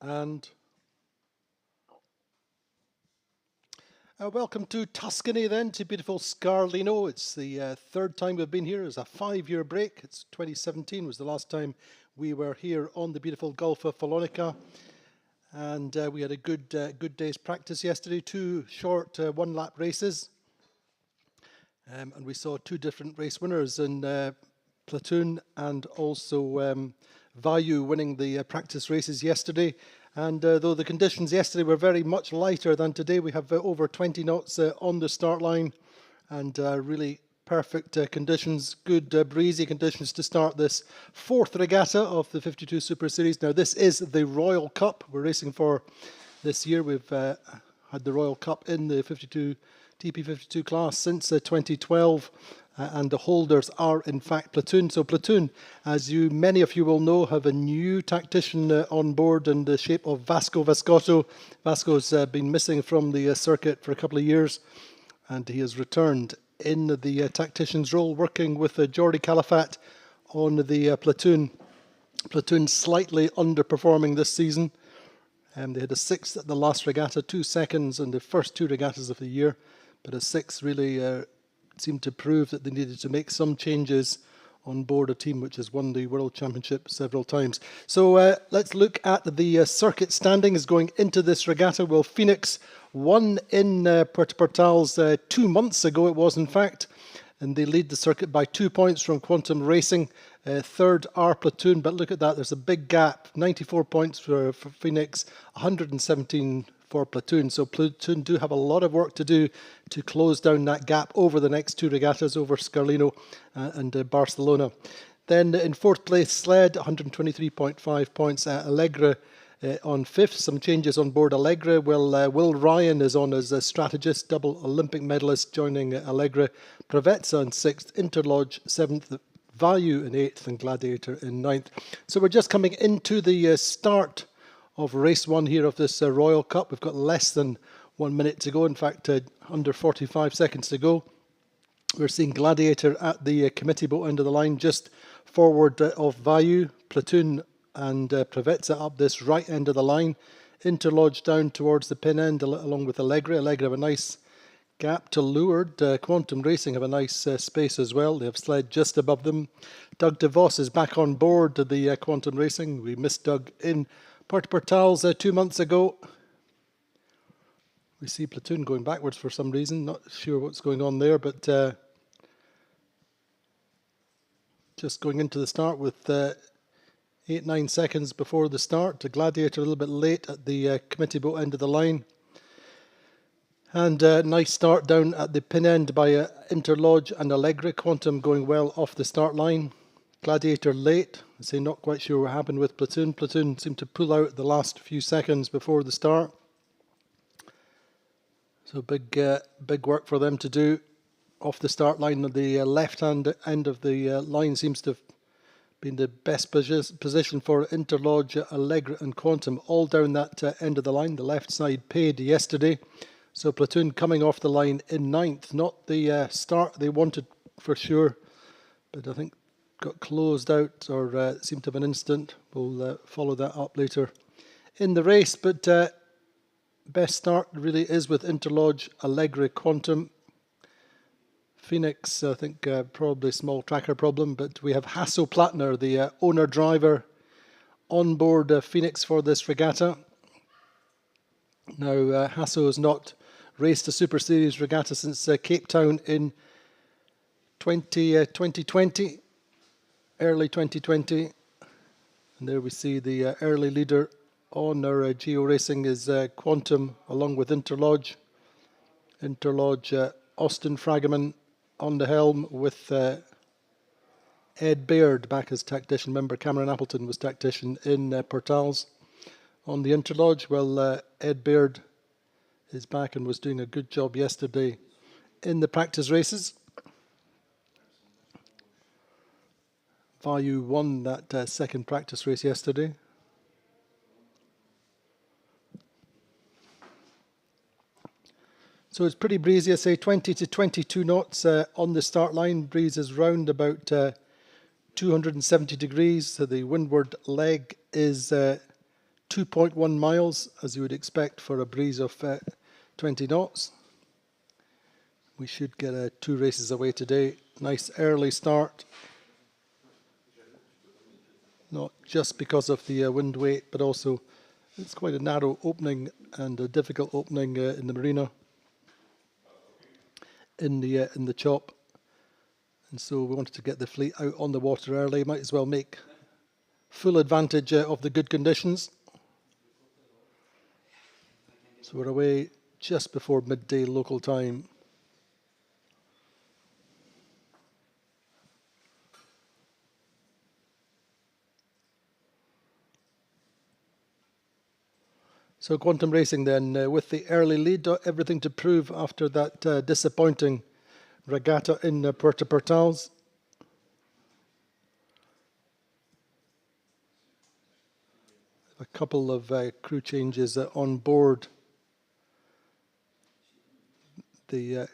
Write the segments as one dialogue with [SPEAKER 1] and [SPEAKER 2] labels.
[SPEAKER 1] And welcome to Tuscany then, to beautiful Scarlino. It's the third time we've been here. It's a 5-year break. It's 2017 was the last time we were here on the beautiful Gulf of Follonica. And we had a good day's practice yesterday, 2 short one-lap races. And we saw 2 different race winners in Platoon and also Vayu winning the practice races yesterday. And though the conditions yesterday were very much lighter than today, we have over 20 knots on the start line and really perfect conditions, good breezy conditions to start this 4th regatta of the 52 Super Series. Now this is the Royal Cup we're racing for this year. We've had the Royal Cup in the 52 TP52 class since 2012. And the holders are in fact Platoon. So Platoon, as many of you will know, have a new tactician on board in the shape of Vasco Vascotto. Vasco's been missing from the circuit for a couple of years, and he has returned in the tactician's role, working with Jordi Calafat on the Platoon. Platoon slightly underperforming this season. They had a 6th at the last regatta, 2 seconds in the first 2 regattas of the year, but a 6 really seemed to prove that they needed to make some changes on board a team which has won the World Championship several times. So let's look at the circuit standings going into this regatta. Well, Phoenix won in Puerto Portals 2 months ago, it was in fact, and they lead the circuit by 2 points from Quantum Racing. Third are Platoon, but look at that, there's a big gap, 94 points for Phoenix, 117 for Platoon. So Platoon do have a lot of work to do to close down that gap over the next 2 regattas, over Scarlino and Barcelona. Then in 4th place, Sled, 123.5 points. Allegra on 5th. Some changes on board Allegra. Well, Will Ryan is on as a strategist, double Olympic medalist, joining Allegra. Pravetza in 6th, Interlodge 7th, Vayu in 8th, and Gladiator in 9th. So we're just coming into the start of race 1 here of this Royal Cup. We've got less than 1 minute to go. In fact, under 45 seconds to go. We're seeing Gladiator at the committee boat end of the line, just forward of Vayu. Platoon and Pravetza up this right end of the line. Interlodge down towards the pin end along with Allegra. Allegra have a nice gap to Lured. Quantum Racing have a nice space as well. They have Sled just above them. Doug DeVos is back on board the Quantum Racing. We missed Doug in Puerto Portals 2 months ago. We see Platoon going backwards for some reason. Not sure what's going on there, but just going into the start with 8-9 seconds before the start. The Gladiator a little bit late at the committee boat end of the line. And nice start down at the pin end by Interlodge and Allegra. Quantum going well off the start line. Gladiator late. I say not quite sure what happened with Platoon. Platoon seemed to pull out the last few seconds before the start. So big work for them to do off the start line. The left-hand end of the line seems to have been the best position for Interlodge, Allegra and Quantum, all down that end of the line. The left side paid yesterday. So Platoon coming off the line in 9th. Not the start they wanted for sure, but I think got closed out or seemed to have an incident. We'll follow that up later in the race, but best start really is with Interlodge, Allegra, Quantum. Phoenix, I think probably small tracker problem, but we have Hasso Plattner, the owner-driver, on board Phoenix for this regatta. Now Hasso has not raced a Super Series regatta since Cape Town in 2020. Early 2020, and there we see the early leader on our Geo Racing is Quantum along with Interlodge. Interlodge, Austin Fragaman on the helm with Ed Baird back as tactician. Remember, Cameron Appleton was tactician in Portals. On the Interlodge, well, Ed Baird is back and was doing a good job yesterday in the practice races. Vayu won that second practice race yesterday. So it's pretty breezy, I say 20 to 22 knots on the start line. Breeze is round about 270 degrees. So the windward leg is 2.1 miles, as you would expect for a breeze of 20 knots. We should get 2 races away today. Nice early start. Not just because of the wind weight, but also it's quite a narrow opening and a difficult opening in the marina, in the chop. And so we wanted to get the fleet out on the water early. Might as well make full advantage of the good conditions. So we're away just before midday local time. So Quantum Racing then, with the early lead, everything to prove after that disappointing regatta in Puerto Portals. A couple of crew changes on board the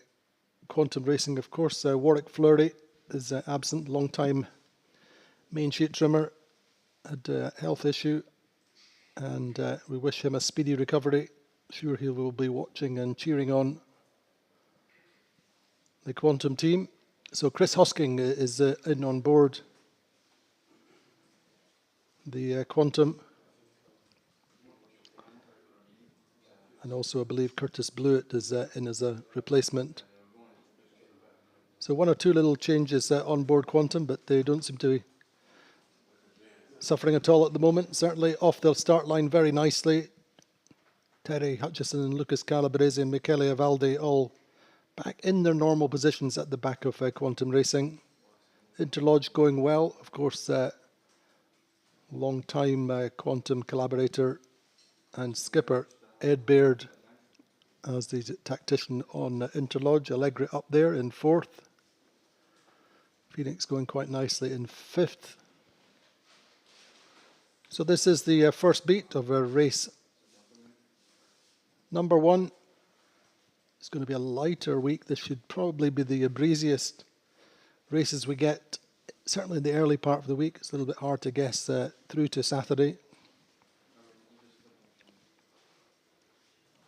[SPEAKER 1] Quantum Racing, of course. Warwick Fleury is absent, long-time main sheet trimmer, had a health issue, and we wish him a speedy recovery. Sure he will be watching and cheering on the Quantum team. So Chris Hosking is in on board the Quantum. And also I believe Curtis Blewett is in as a replacement. So 1 or 2 little changes on board Quantum, but they don't seem to be suffering at all at the moment. Certainly off the start line very nicely. Terry Hutchison and Lucas Calabrese and Michele Avaldi all back in their normal positions at the back of Quantum Racing. Interlodge going well. Of course, long-time Quantum collaborator and skipper Ed Baird as the tactician on Interlodge. Allegri up there in 4th. Phoenix going quite nicely in 5th. So this is the first beat of race number 1. It's going to be a lighter week. This should probably be the breeziest races we get, certainly in the early part of the week. It's a little bit hard to guess through to Saturday.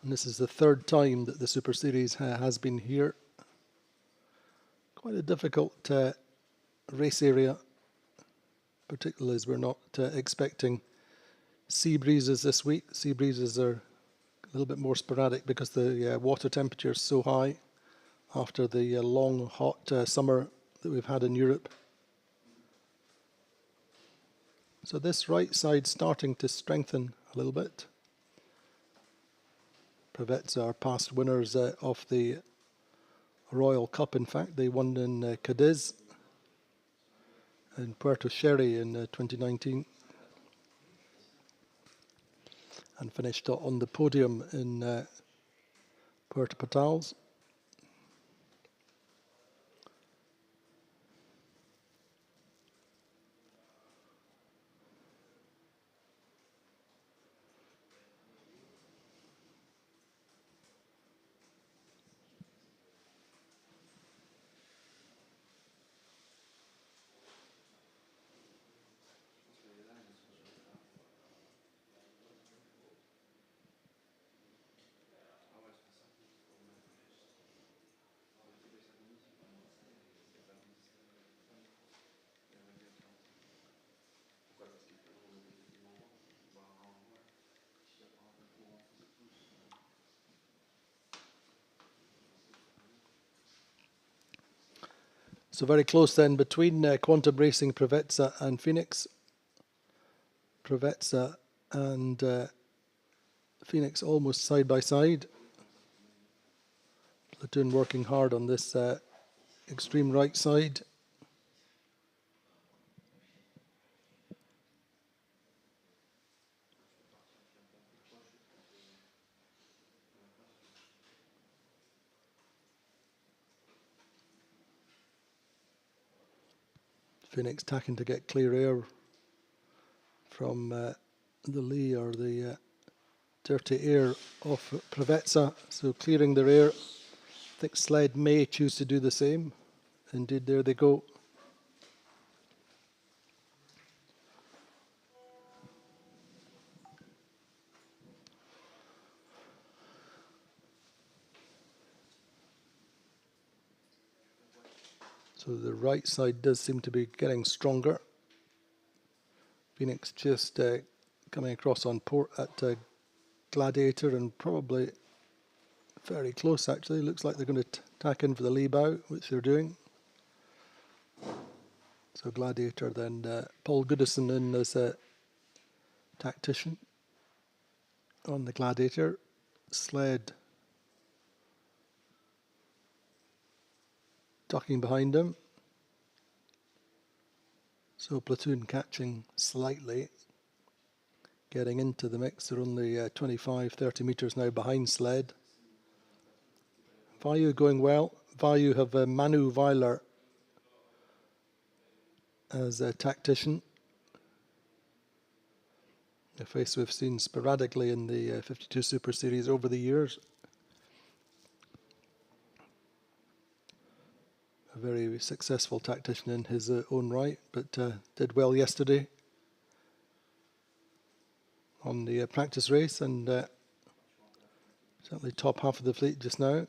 [SPEAKER 1] And this is the 3rd time that the Super Series has been here. Quite a difficult race area, particularly as we're not expecting sea breezes this week. Sea breezes are a little bit more sporadic because the water temperature is so high after the long, hot summer that we've had in Europe. So this right side starting to strengthen a little bit. Privetza are past winners of the Royal Cup. In fact, they won in Cadiz and Puerto Sherry in 2019 and finished on the podium in Puerto Portals. So very close then between Quantum Racing, Privetza and Phoenix. Privetza and Phoenix almost side by side. Platoon working hard on this extreme right side. Phoenix tacking to get clear air from the lee or the dirty air off Privetza, so clearing their air. I think Sled may choose to do the same. Indeed, there they go. So the right side does seem to be getting stronger. Phoenix just coming across on port at Gladiator, and probably very close actually. Looks like they're going to tack in for the lee bow, which they're doing. So Gladiator, then Paul Goodison in as a tactician on the Gladiator. Sled ducking behind him. So Platoon catching slightly, getting into the mix. They're only 25, 30 metres now behind Sled. Vayu going well. Vayu have Manu Weiler as a tactician. A face we've seen sporadically in the 52 Super Series over the years. A very successful tactician in his own right, but did well yesterday on the practice race, and certainly top half of the fleet just now.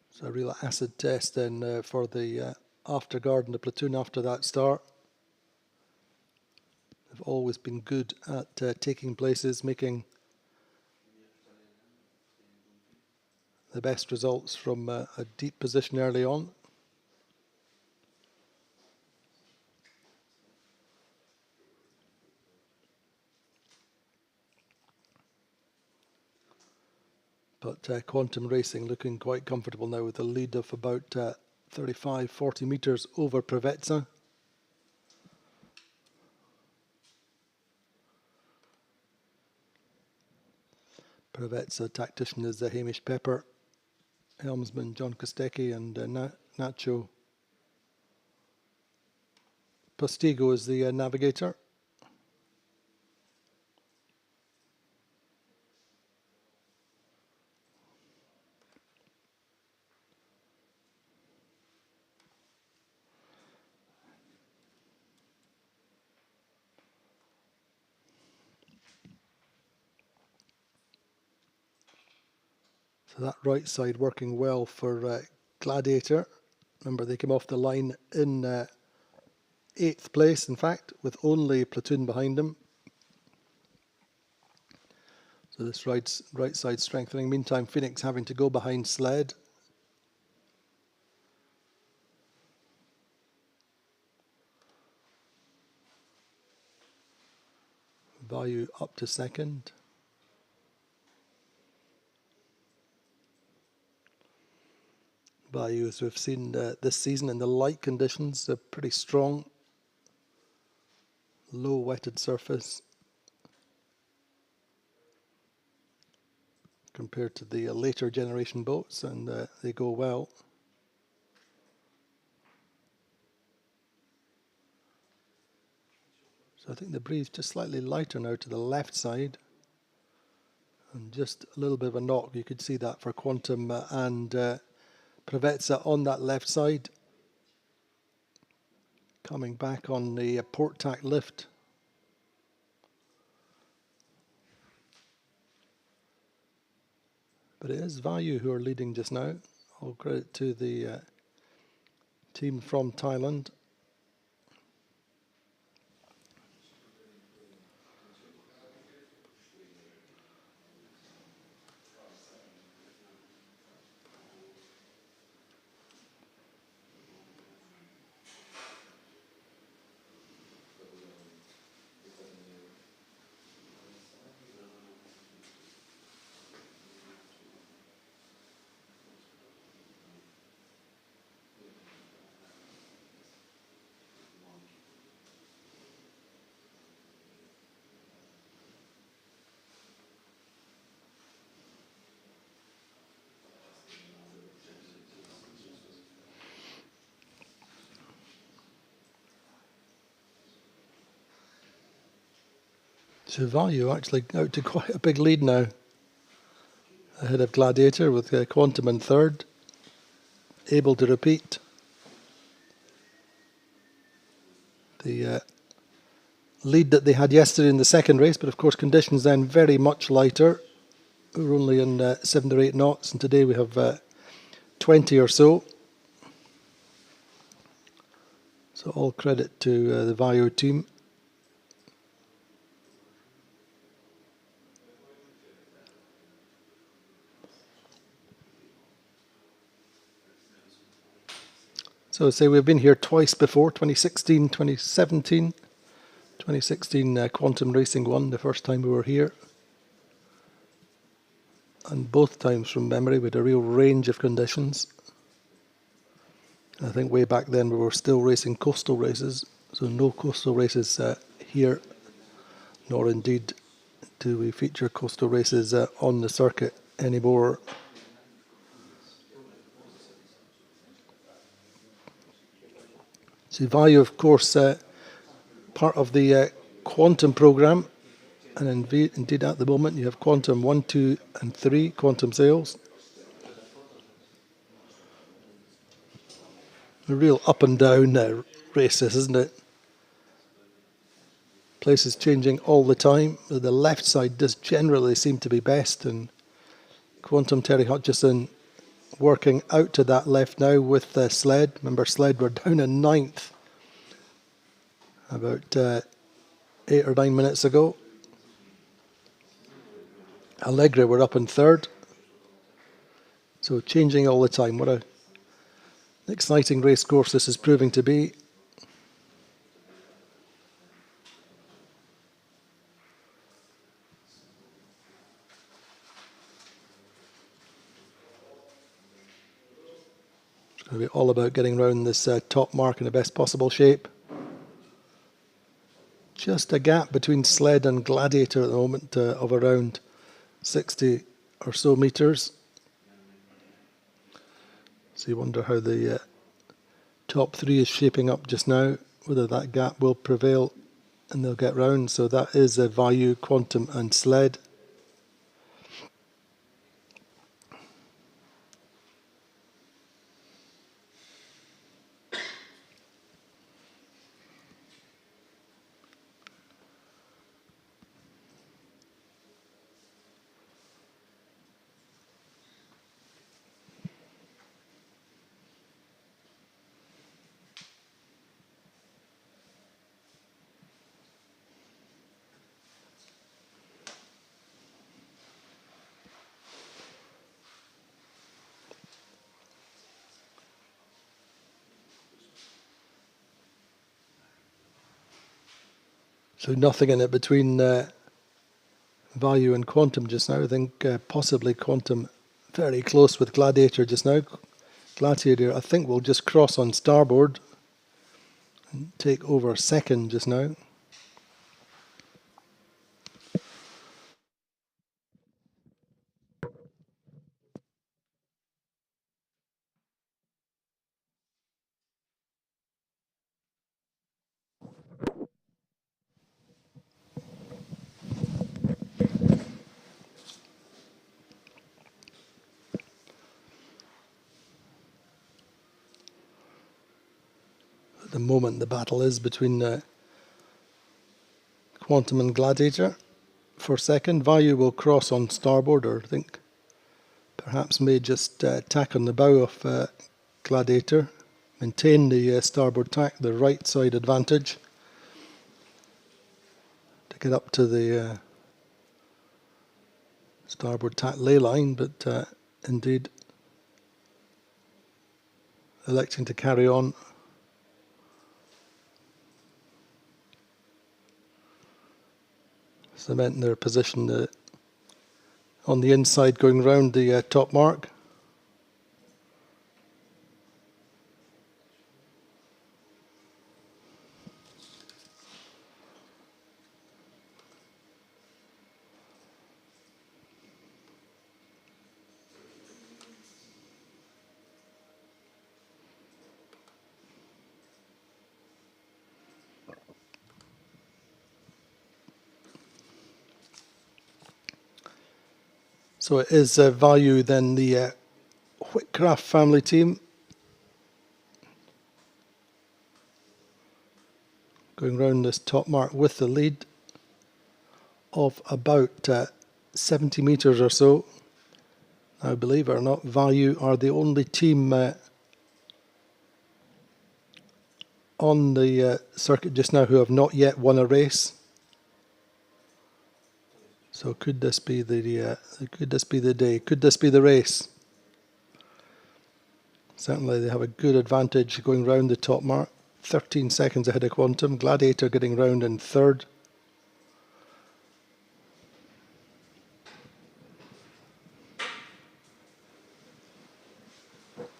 [SPEAKER 1] So a real acid test then for the afterguard and the platoon after that start. They've always been good at taking places, making the best results from a deep position early on. But Quantum Racing looking quite comfortable now with a lead of about 35, 40 metres over Preveza. Preveza tactician is Hamish Pepper, helmsman John Kostecki, and Nacho Postigo is the navigator. So that right side working well for Gladiator. Remember, they came off the line in 8th place, in fact, with only platoon behind them. So this right side strengthening. Meantime, Phoenix having to go behind Sled. Vayu up to second. Vayu, as we've seen this season in the light conditions, are pretty strong. Low wetted surface compared to the later generation boats, and they go well. So I think the breeze just slightly lighter now to the left side, and just a little bit of a knock. You could see that for Quantum and Preveza on that left side. Coming back on the port tack lift. But it is Vayu who are leading just now. All credit to the team from Thailand. So Vayu actually out to quite a big lead now, ahead of Gladiator with Quantum in third, able to repeat the lead that they had yesterday in the second race, but of course conditions then very much lighter. We were only in 7 or 8 knots, and today we have 20 or so. So all credit to the Vaio team. So say we've been here twice before, 2016, 2017. 2016 Quantum Racing won the first time we were here. And both times from memory we had a real range of conditions. I think way back then we were still racing coastal races, so no coastal races here, nor indeed do we feature coastal races on the circuit anymore. So Vaio, of course, part of the Quantum program, and indeed at the moment you have Quantum 1, 2 and 3 Quantum sales. A real up and down races, isn't it? Places changing all the time. The left side does generally seem to be best, and Quantum Terry Hutchison working out to that left now with Sled. Remember, Sled were down in 9th about 8 or 9 minutes ago. Allegri were up in 3rd. So changing all the time. What an exciting race course this is proving to be. It's going to be all about getting around this top mark in the best possible shape. Just a gap between Sled and Gladiator at the moment of around 60 or so metres. So you wonder how the top 3 is shaping up just now, whether that gap will prevail and they'll get round. So that is Vaio, Quantum and Sled. So nothing in it between Vaio and Quantum just now. I think possibly Quantum very close with Gladiator just now. Gladiator, I think, will just cross on starboard and take over second just now. At the moment, the battle is between Quantum and Gladiator for second. Vaio will cross on starboard, or I think perhaps may just tack on the bow of Gladiator, maintain the starboard tack, the right side advantage to get up to the starboard tack ley line, but indeed electing to carry on. Cement their position on the inside going round the top mark. So it is Vaio, then the Whitcraft family team. going round this top mark with the lead of about 70 metres or so. Now, believe it or not, Value are the only team on the circuit just now who have not yet won a race. So could this be the day? Could this be the race? Certainly they have a good advantage going round the top mark. 13 seconds ahead of Quantum. Gladiator getting round in third.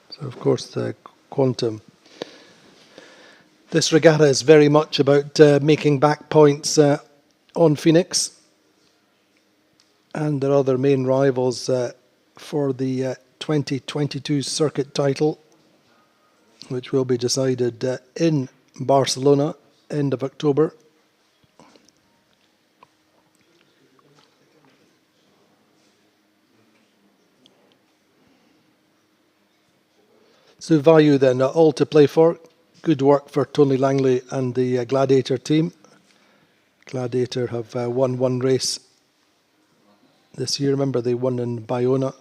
[SPEAKER 1] So of course the Quantum. This regatta is very much about making back points on Phoenix and their other main rivals for the 2022 circuit title, which will be decided in Barcelona end of October. So Value then, all to play for. Good work for Tony Langley and the Gladiator team. Gladiator have won one race this year. Remember, they won in Bayona.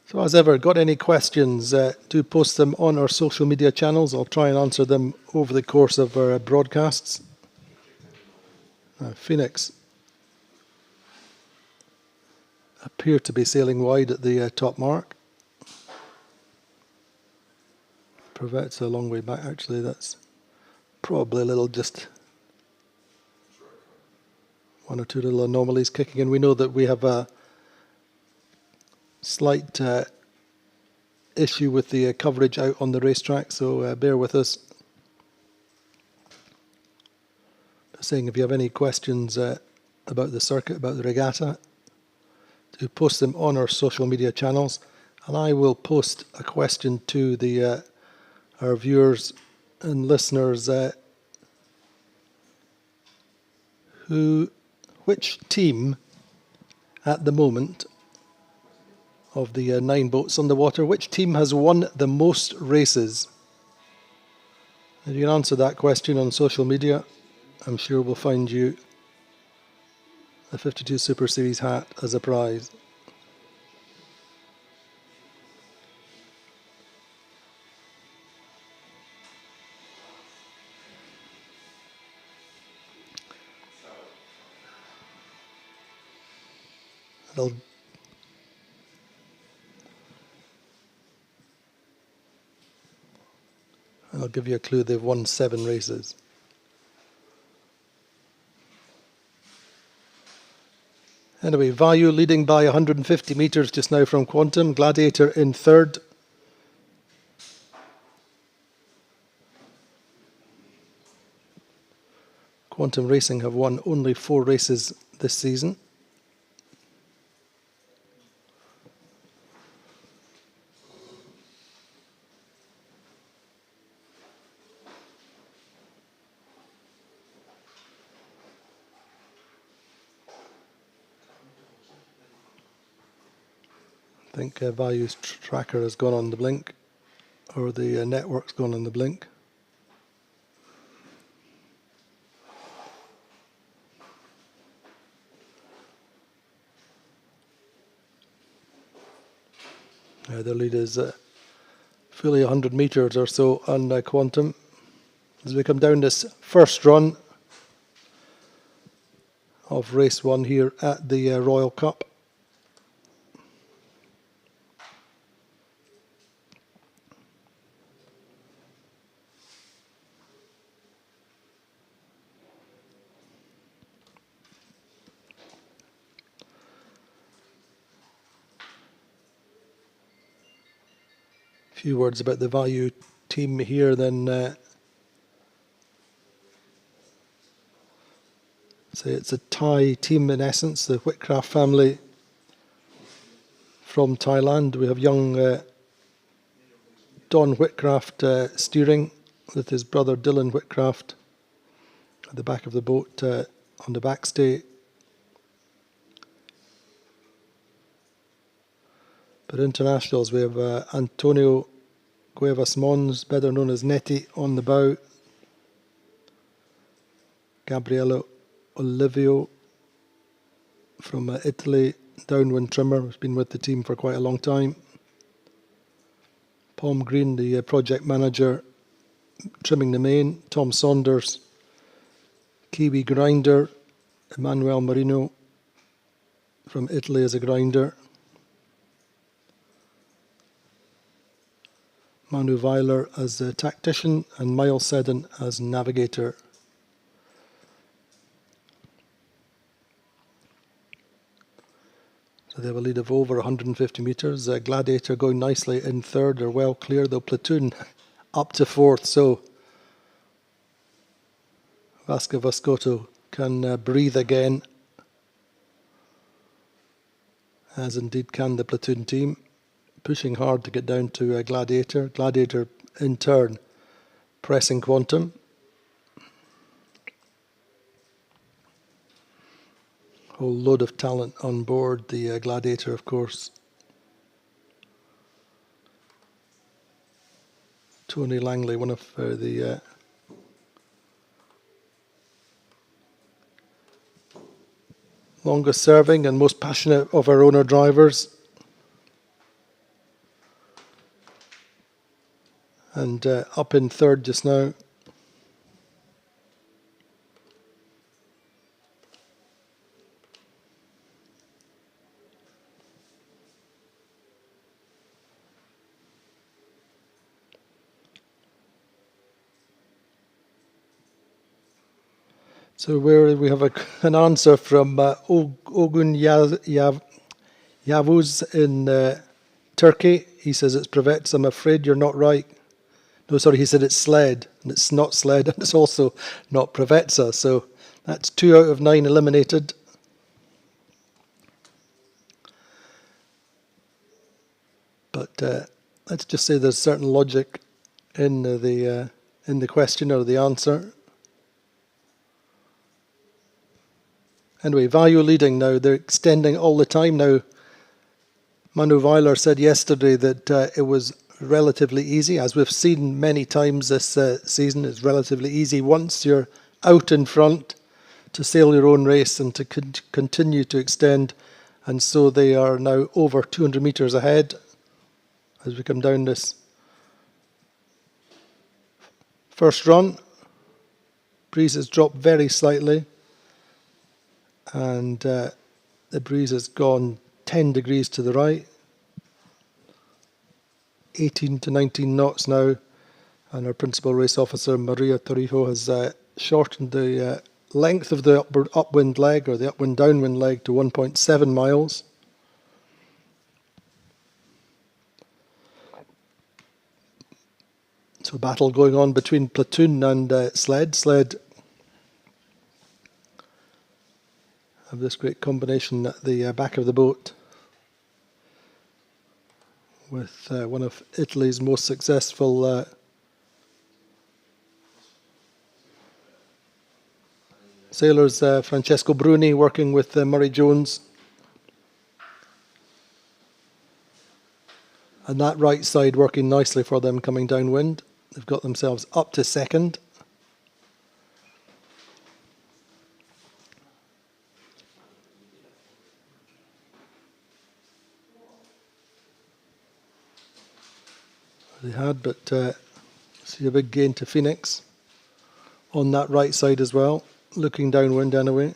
[SPEAKER 1] So as ever, got any questions, do post them on our social media channels. I'll try and answer them over the course of our broadcasts. Phoenix appear to be sailing wide at the top mark. Privet's a long way back, actually. That's probably a little, just one or two little anomalies kicking in. We know that we have a slight issue with the coverage out on the racetrack, so bear with us. Saying if you have any questions about the circuit, about the regatta, do post them on our social media channels, and I will post a question to the our viewers and listeners. Which team at the moment of the 9 boats on the water, which team has won the most races? If you can answer that question on social media, I'm sure we'll find you a 52 Super Series hat as a prize. I'll give you a clue, they've won 7 races. Anyway, Value leading by 150 metres just now from Quantum. Gladiator in third. Quantum Racing have won only 4 races this season. I think Value's tracker has gone on the blink, or the network's gone on the blink. The lead is fully 100 metres or so on Quantum. As we come down this first run of race 1 here at the Royal Cup. Few words about the Value team here then. Say it's a Thai team in essence, the Whitcraft family from Thailand. We have young Don Whitcraft steering, with his brother Dylan Whitcraft at the back of the boat on the backstay. But internationals, we have Antonio Cuevas Mons, better known as Netti, on the bow. Gabriele Olivio from Italy, Downwind trimmer, who's been with the team for quite a long time. Palm Green, the project manager, trimming the main. Tom Saunders, Kiwi grinder. Emmanuel Marino from Italy as a grinder. Manu Weiler as a tactician and Miles Seddon as navigator. So they have a lead of over 150 metres. Gladiator going nicely in third. They're well clear. They'll platoon up to fourth. So Vasco Vascoto can breathe again, as indeed can the platoon team. Pushing hard to get down to Gladiator. Gladiator in turn pressing Quantum. Whole load of talent on board the Gladiator, of course. Tony Langley, one of the longest serving and most passionate of our owner drivers. And up in third just now. So we have an answer from Ogun Yavuz in Turkey. He says it's Prevets. I'm afraid you're not right. No, sorry, he said it's Sled, and it's not Sled, and it's also not Prevetsa. So that's 2 out of 9 eliminated. But let's just say there's certain logic in the question or the answer. Anyway, value leading now. They're extending all the time now. Manu Weiler said yesterday that it was relatively easy, as we've seen many times this season. It's relatively easy once you're out in front to sail your own race and to continue to extend. And so they are now over 200 metres ahead as we come down this first run. Breeze has dropped very slightly, and the breeze has gone 10 degrees to the right. 18 to 19 knots now, and our principal race officer Maria Torrijo has shortened the length of the upwind leg, or the upwind downwind leg, to 1.7 miles. So battle going on between platoon and sled. Sled have this great combination at the back of the boat with one of Italy's most successful sailors, Francesco Bruni, working with Murray Jones. And that right side working nicely for them coming downwind. They've got themselves up to second. They had, but see a big gain to Phoenix on that right side as well, looking downwind anyway.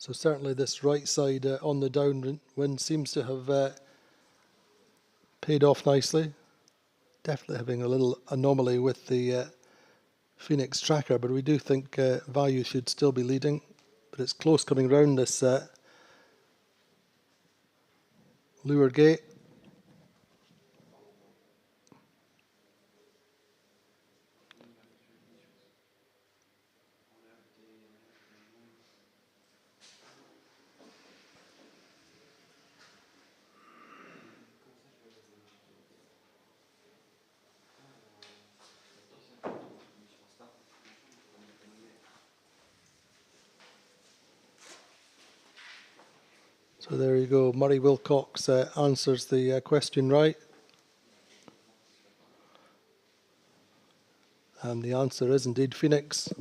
[SPEAKER 1] So certainly this right side on the downwind seems to have paid off nicely. Definitely having a little anomaly with the Phoenix tracker, but we do think value should still be leading. But it's close coming round this lure gate. So there you go. Murray Wilcox answers the question right. And the answer is indeed Phoenix.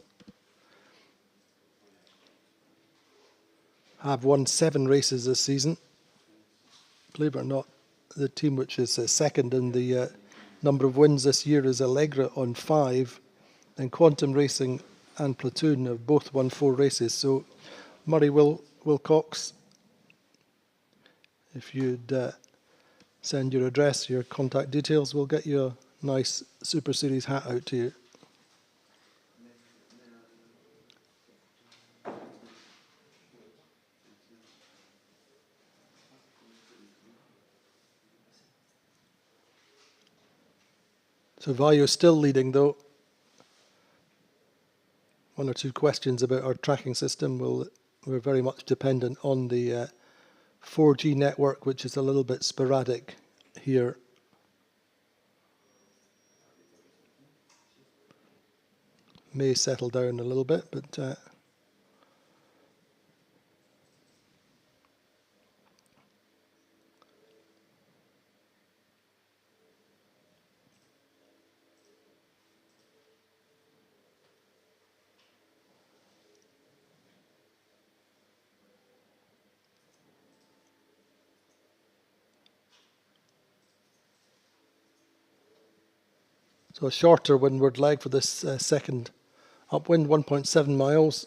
[SPEAKER 1] Have won 7 races this season. Believe it or not, the team which is second in the number of wins this year is Allegra on 5. And Quantum Racing and Platoon have both won 4 races. So Murray Wilcox, if you'd send your address, your contact details, we'll get you a nice Super Series hat out to you. So value is still leading though. 1 or 2 questions about our tracking system. We're very much dependent on the 4G network, which is a little bit sporadic here. May settle down a little bit, but so a shorter windward leg for this second upwind, 1.7 miles.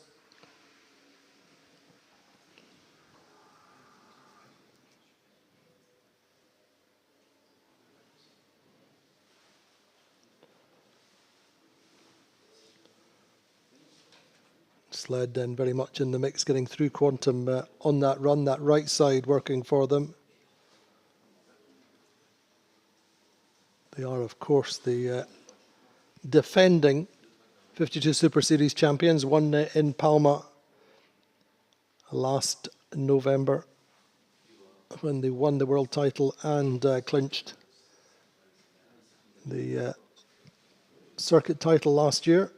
[SPEAKER 1] Sled then very much in the mix, getting through Quantum on that run, that right side working for them. They are, of course, the defending 52 Super Series champions, won in Palma last November when they won the world title and clinched the circuit title last year.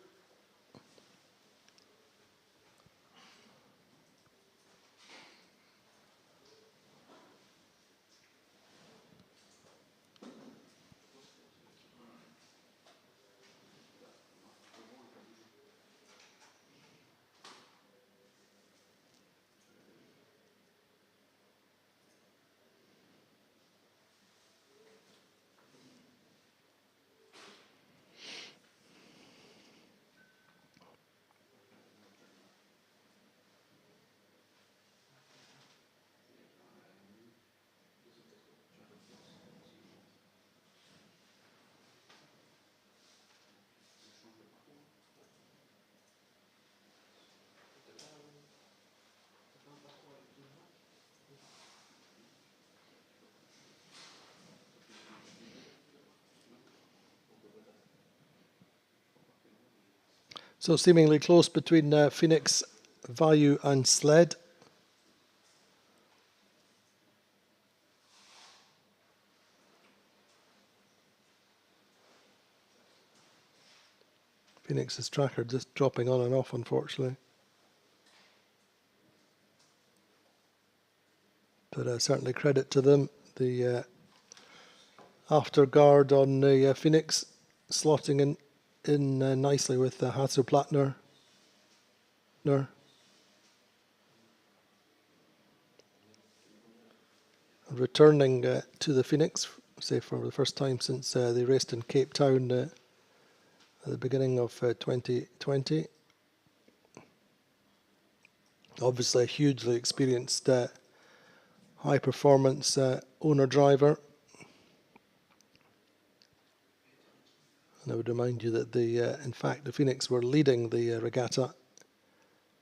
[SPEAKER 1] So seemingly close between Phoenix, Value and Sled. Phoenix's tracker just dropping on and off, unfortunately. But certainly credit to them. The after guard on Phoenix slotting in nicely with Hasselplattner. Returning to the Phoenix, say for the first time since they raced in Cape Town at the beginning of 2020. Obviously a hugely experienced high performance owner driver. And I would remind you that in fact the Phoenix were leading the regatta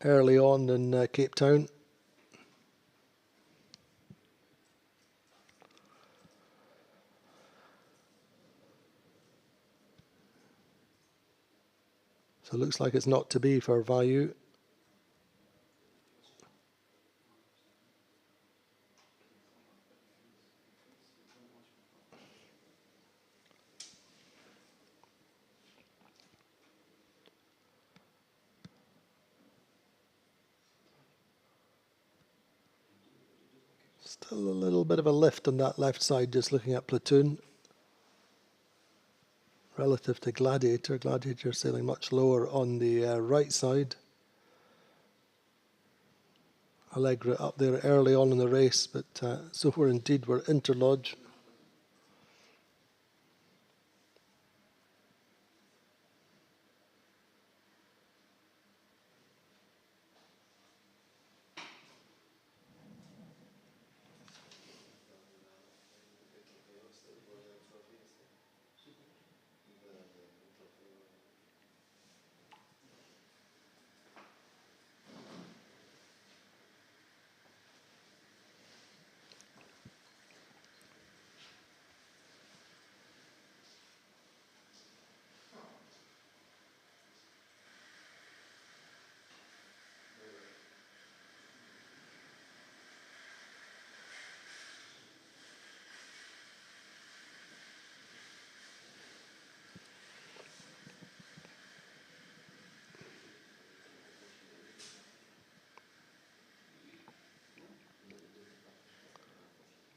[SPEAKER 1] early on in Cape Town. So it looks like it's not to be for Vayu. Still a little bit of a lift on that left side, just looking at Platoon. Relative to Gladiator. Gladiator sailing much lower on the right side. Allegra up there early on in the race, but so far indeed were Interlodge.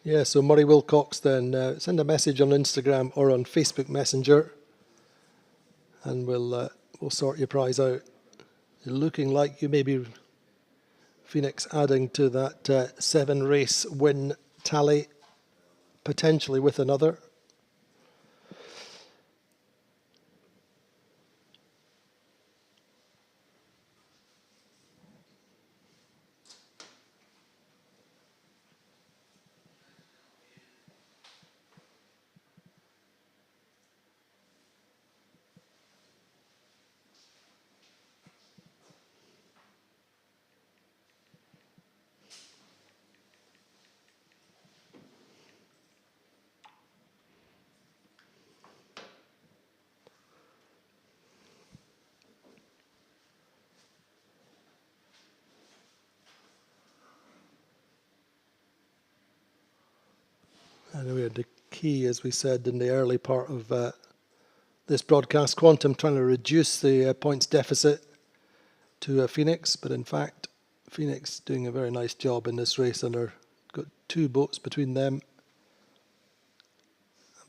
[SPEAKER 1] Yeah, so Murray Wilcox then send a message on Instagram or on Facebook Messenger, and we'll sort your prize out. You're looking like you may be Phoenix adding to that 7-race win tally, potentially with another. And we had the key, as we said in the early part of this broadcast, Quantum trying to reduce the points deficit to Phoenix, but in fact, Phoenix doing a very nice job in this race, and they've got 2 boats between them,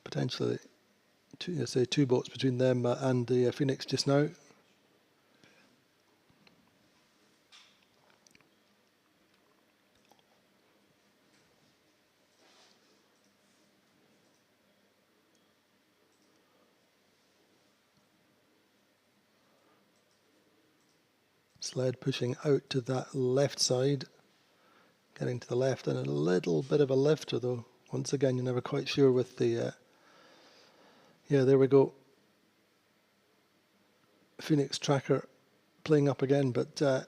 [SPEAKER 1] potentially 2 boats between them and the Phoenix just now. Sled pushing out to that left side, getting to the left, and a little bit of a lift, although once again you're never quite sure with the yeah, there we go, Phoenix tracker playing up again, but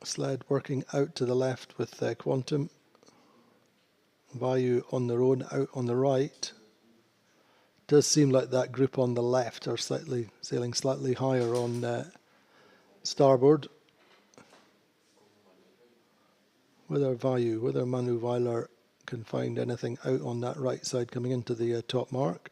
[SPEAKER 1] Sled working out to the left with Quantum. Vayu on their own out on the right. Does seem like that group on the left are sailing slightly higher on starboard. Whether Manu Weiler can find anything out on that right side coming into the top mark.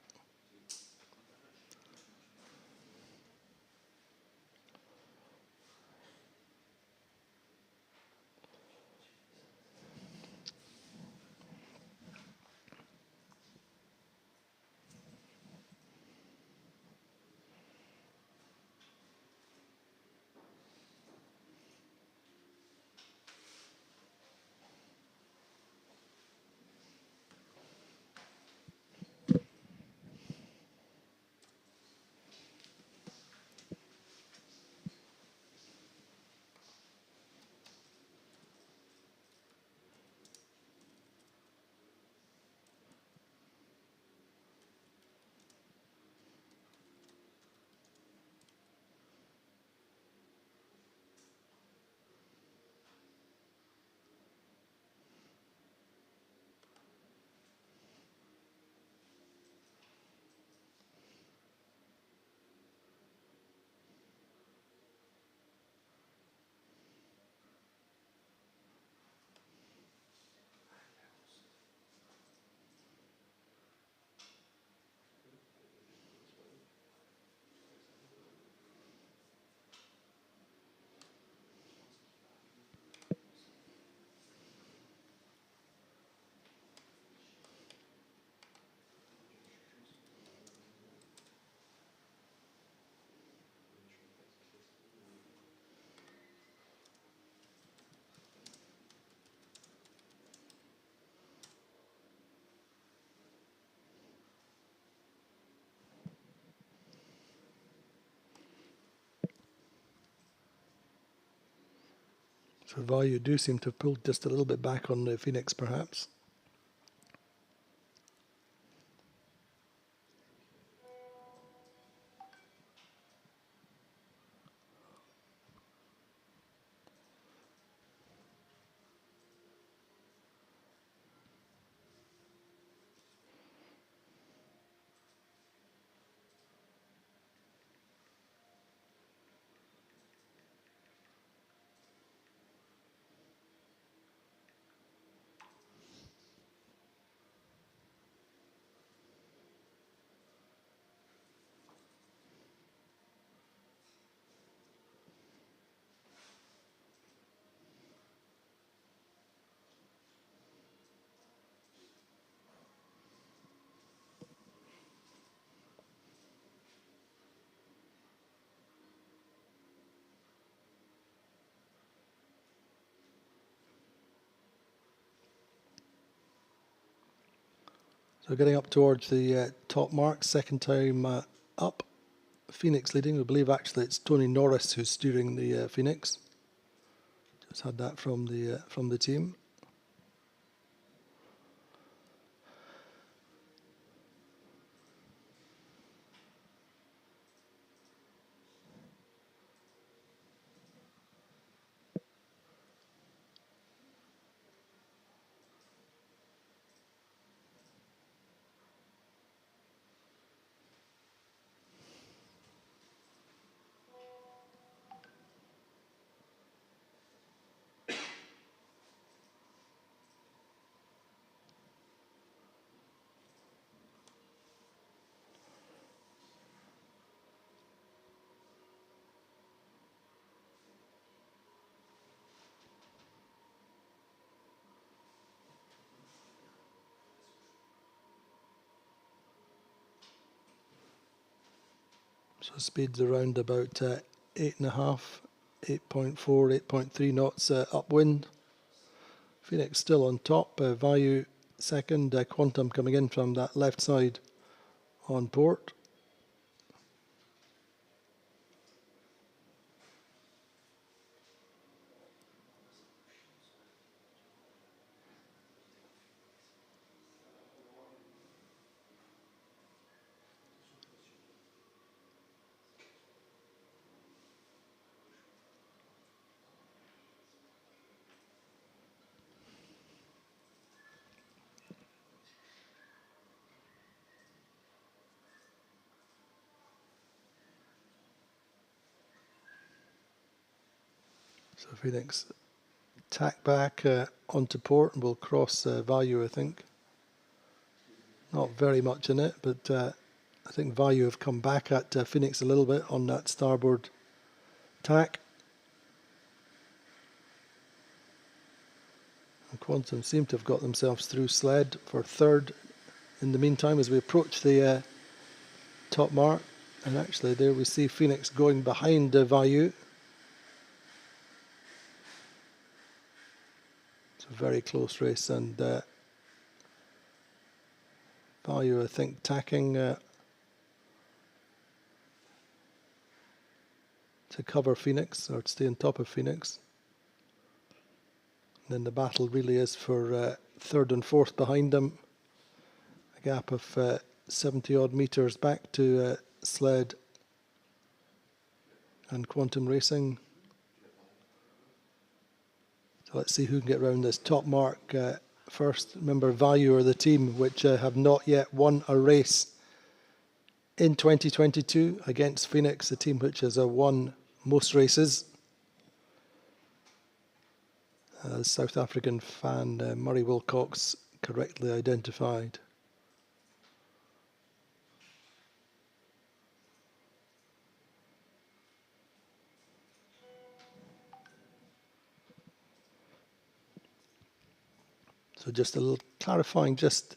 [SPEAKER 1] So value do seem to have pulled just a little bit back on the Phoenix, perhaps. So getting up towards the top mark, second time up. Phoenix leading. We believe actually it's Tony Norris who's steering the Phoenix. Just had that from the team. So speed's around about 8.5, 8.4, 8.3 knots upwind. Phoenix still on top, value second, Quantum coming in from that left side on port. So Phoenix tack back onto port and will cross value, I think. Not very much in it, but I think value have come back at Phoenix a little bit on that starboard tack. And Quantum seem to have got themselves through sled for third in the meantime as we approach the top mark. And actually there we see Phoenix going behind value. It's a very close race, and value, I think, tacking to cover Phoenix or to stay on top of Phoenix. And then the battle really is for third and fourth behind them. A gap of 70 odd meters back to sled and Quantum Racing. So let's see who can get around this top mark first. Remember, Value are the team which have not yet won a race in 2022 against Phoenix, the team which has won most races. South African fan Murray Wilcox correctly identified. So just a little clarifying just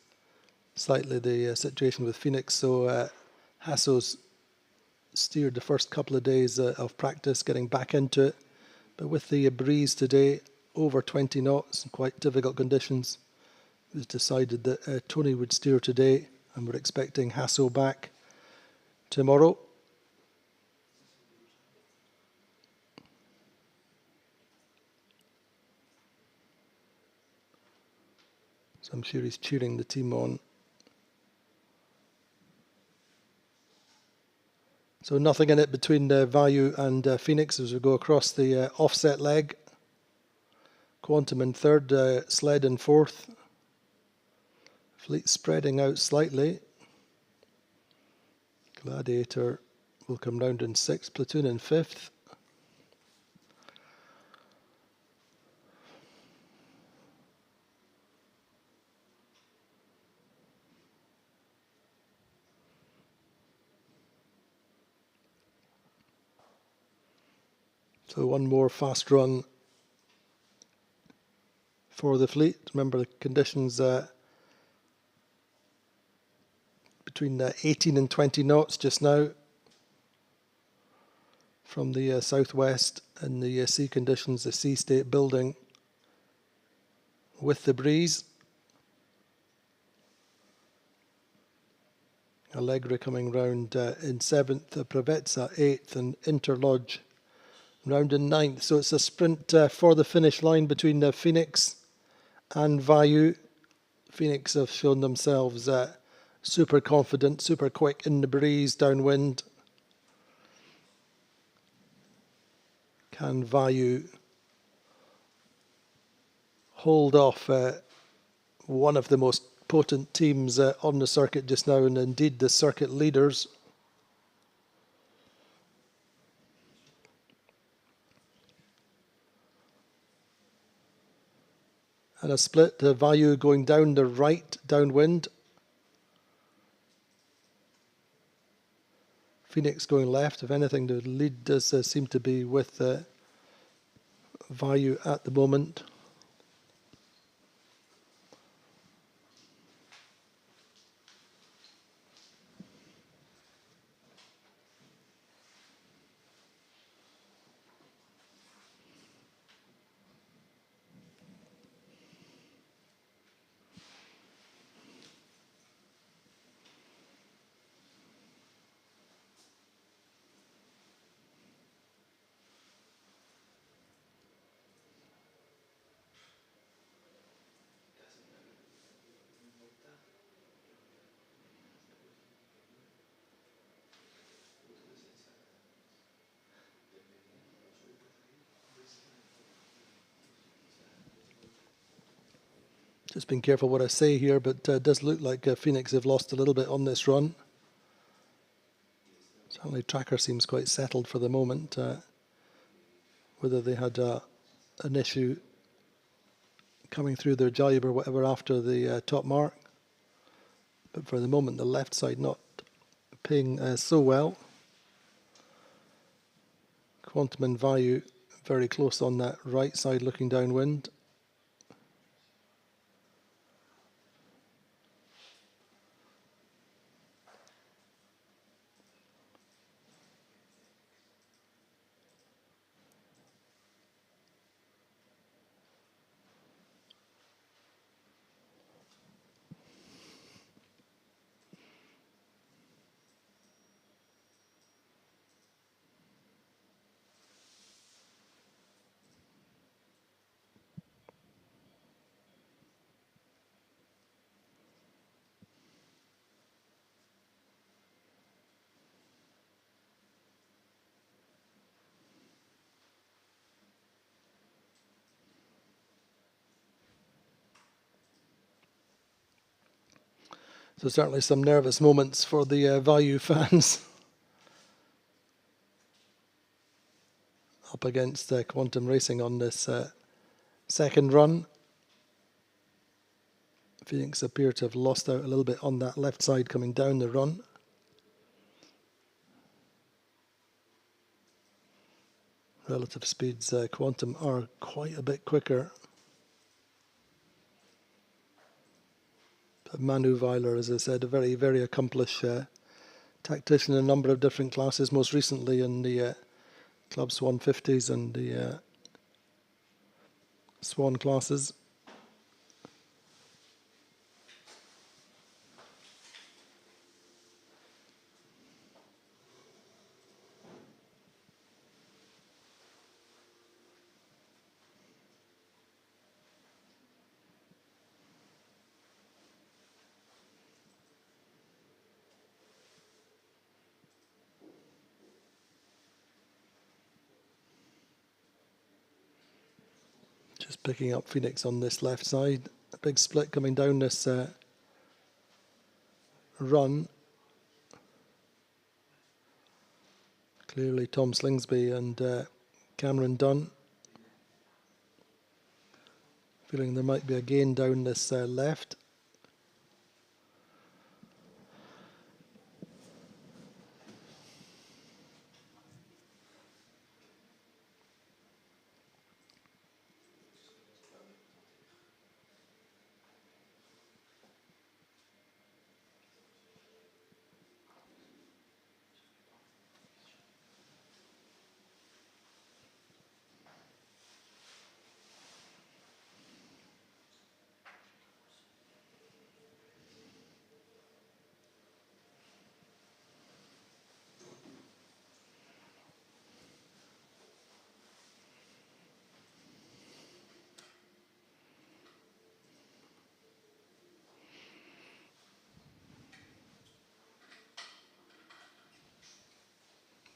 [SPEAKER 1] slightly the situation with Phoenix. So Hasso's steered the first couple of days of practice, getting back into it. But with the breeze today, over 20 knots, and quite difficult conditions, it was decided that Tony would steer today, and we're expecting Hasso back tomorrow. So I'm sure he's cheering the team on. So nothing in it between Value and Phoenix as we go across the offset leg. Quantum in third, Sled in fourth. Fleet spreading out slightly. Gladiator will come round in sixth, Platoon in fifth. So one more fast run for the fleet. Remember the conditions between 18 and 20 knots just now from the southwest, and the sea conditions, the sea state building with the breeze. Allegra coming round in seventh, Pravetsa eighth, and Interlodge round in ninth. So it's a sprint for the finish line between Phoenix and Vayu. Phoenix have shown themselves super confident, super quick in the breeze, downwind. Can Vayu hold off one of the most potent teams on the circuit just now, and indeed the circuit leaders? And a split, Vayu going down the right, downwind. Phoenix going left. If anything, the lead does seem to be with Vayu at the moment. Just being careful what I say here, but it does look like Phoenix have lost a little bit on this run. Certainly tracker seems quite settled for the moment. Whether they had an issue coming through their jibe or whatever after the top mark. But for the moment, the left side not paying so well. Quantum and Value very close on that right side looking downwind. So certainly some nervous moments for the Value fans. Up against Quantum Racing on this second run. Phoenix appear to have lost out a little bit on that left side coming down the run. Relative speeds, Quantum are quite a bit quicker. But Manu Weiler, as I said, a very, very accomplished tactician in a number of different classes, most recently in the Club Swan 50s and the Swan classes. Picking up Phoenix on this left side. A big split coming down this run. Clearly Tom Slingsby and Cameron Dunn. Feeling there might be a gain down this left.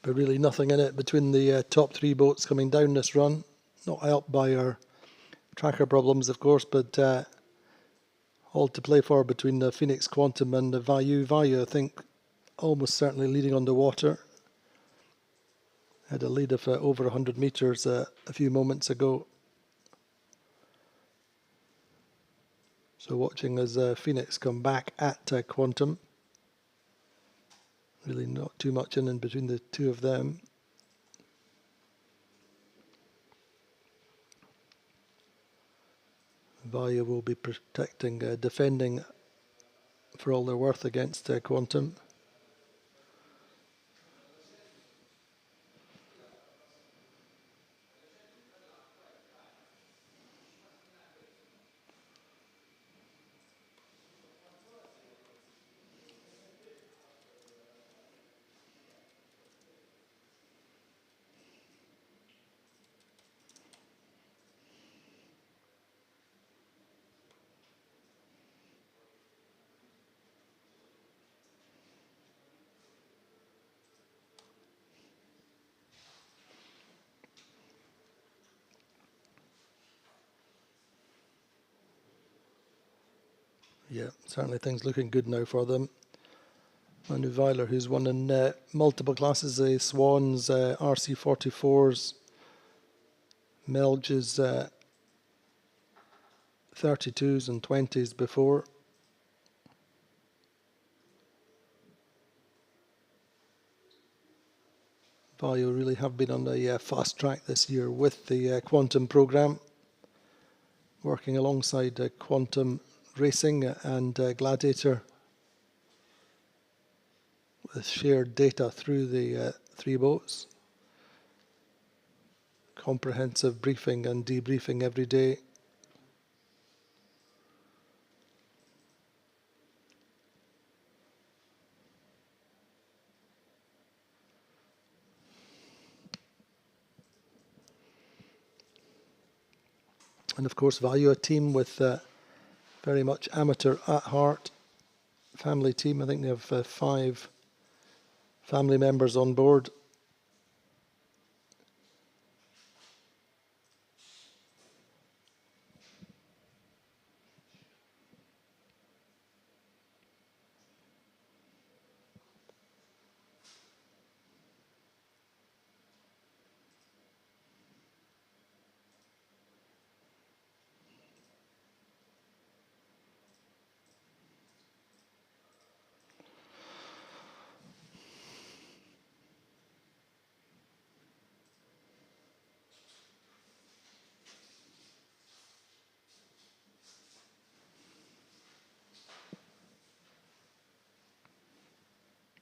[SPEAKER 1] But really nothing in it between the top three boats coming down this run. Not helped by our tracker problems, of course, but all to play for between the Phoenix Quantum and the Vayu. Vayu, I think, almost certainly leading underwater. Had a lead of over 100 metres a few moments ago. So watching as Phoenix come back at Quantum. Really not too much in between the two of them. Vayu will be protecting, defending for all they're worth against Quantum. Yeah, certainly things looking good now for them. Manu Weiler, who's won in multiple classes, the Swans, RC44s, Melges 32s and 20s before. Vayu really have been on a fast track this year with the Quantum program, working alongside Quantum Racing and Gladiator with shared data through the three boats. Comprehensive briefing and debriefing every day. And of course, Vayu, a team with very much amateur at heart, family team. I think they have 5 family members on board.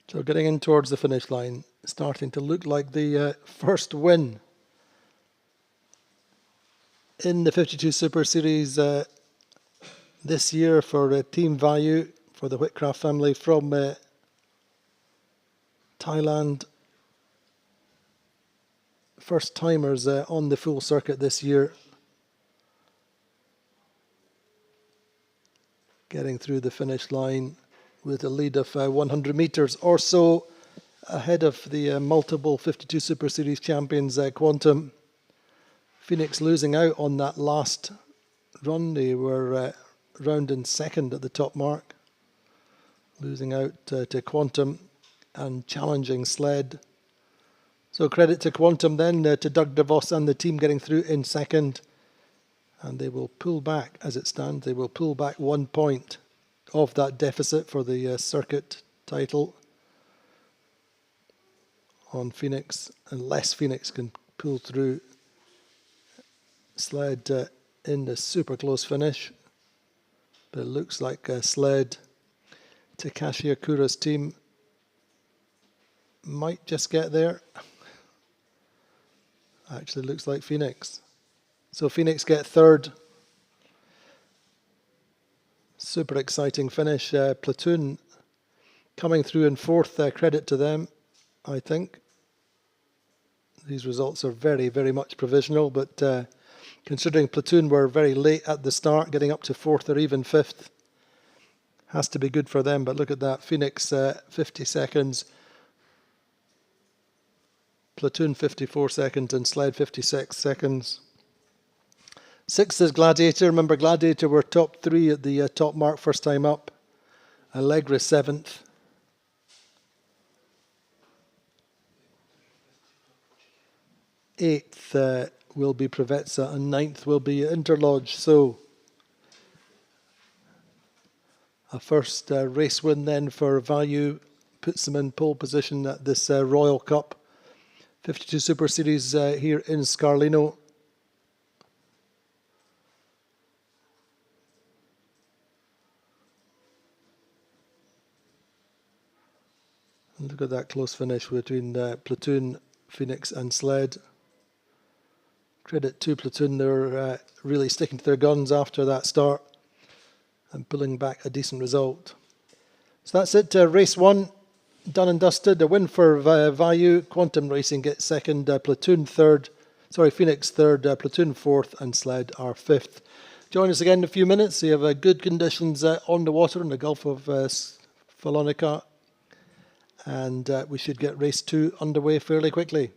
[SPEAKER 1] So getting in towards the finish line, starting to look like the first win in the 52 Super Series this year for Team Vayu, for the Whitcraft family from Thailand. First timers on the full circuit this year. Getting through the finish line with a lead of 100 metres or so ahead of the multiple 52 Super Series champions Quantum. Phoenix losing out on that last run. They were round in second at the top mark, losing out to Quantum and challenging Sled. So credit to Quantum then, to Doug DeVos and the team getting through in second. And they will pull back, as it stands, they will pull back 1 point of that deficit for the circuit title on Phoenix, unless Phoenix can pull through. Sled in the super close finish, but it looks like Sled, Takashi Akura's team, might just get there. Actually looks like Phoenix. So Phoenix get third. Super exciting finish. Platoon coming through in fourth. Credit to them, I think. These results are very, very much provisional, but considering Platoon were very late at the start, getting up to fourth or even fifth, has to be good for them. But look at that. Phoenix 50 seconds. Platoon 54 seconds and Sled 56 seconds. Sixth is Gladiator. Remember, Gladiator were top three at the top mark first time up. Allegra seventh. Eighth will be Provezza and ninth will be Interlodge. So a first race win then for Value puts them in pole position at this Royal Cup 52 Super Series here in Scarlino. And look at that close finish between Platoon, Phoenix and Sled. Credit to Platoon, they're really sticking to their guns after that start and pulling back a decent result. So that's it, race one, done and dusted. A win for Value. Quantum Racing gets second, Platoon third, Phoenix third, Platoon fourth, and Sled are fifth. Join us again in a few minutes. You have good conditions on the water in the Gulf of Follonica, and we should get race two underway fairly quickly.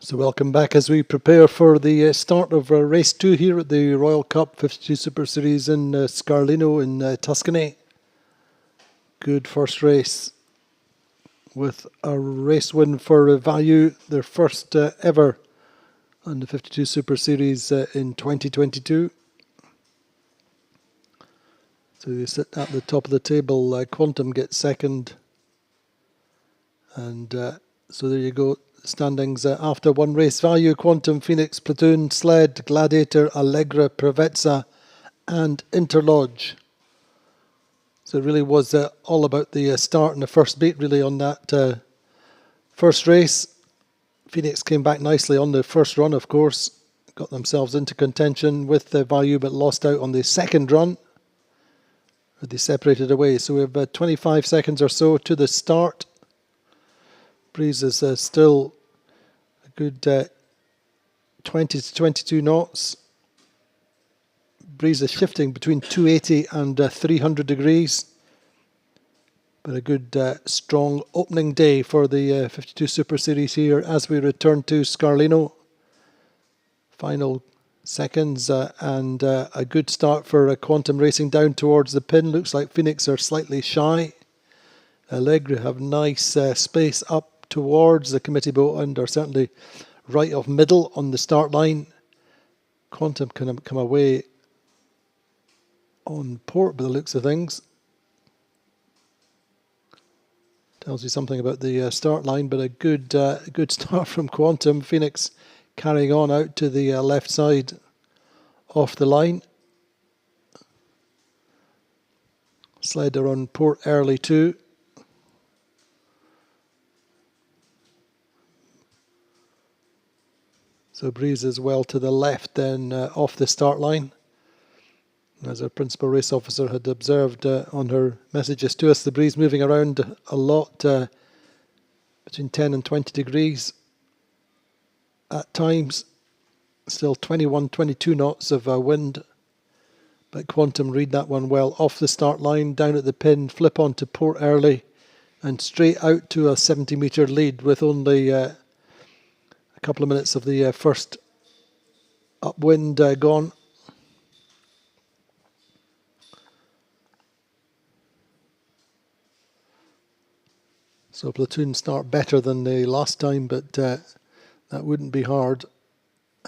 [SPEAKER 1] So welcome back as we prepare for the start of race 2 here at the Royal Cup 52 Super Series in Scarlino in Tuscany. Good first race with a race win for Value, their first ever on the 52 Super Series in 2022. So they sit at the top of the table. Quantum gets second. And so there you go. Standings after one race. Value, Quantum, Phoenix, Platoon, Sled, Gladiator, Allegra, Prevezza and Interlodge. So it really was all about the start and the first beat really on that first race. Phoenix came back nicely on the first run, of course. Got themselves into contention with Value but lost out on the second run. They separated away. So we have 25 seconds or so to the start. Breeze is still a good 20 to 22 knots. Breeze is shifting between 280 and 300 degrees. But a good strong opening day for the 52 Super Series here as we return to Scarlino. Final seconds and a good start for Quantum racing down towards the pin. Looks like Phoenix are slightly shy. Allegra have nice space up towards the committee boat and are certainly right of middle on the start line. Quantum can come away on port by the looks of things. Tells you something about the start line, but a good start from Quantum. Phoenix carrying on out to the left side off the line. Sled are on port early too. So Breeze is well to the left then off the start line. As our principal race officer had observed on her messages to us, the breeze moving around a lot between 10 and 20 degrees at times. Still 21, 22 knots of wind. But Quantum read that one well off the start line, down at the pin, flip onto port early and straight out to a 70-metre lead with only a couple of minutes of the first upwind gone. So Platoon start better than the last time, but that wouldn't be hard.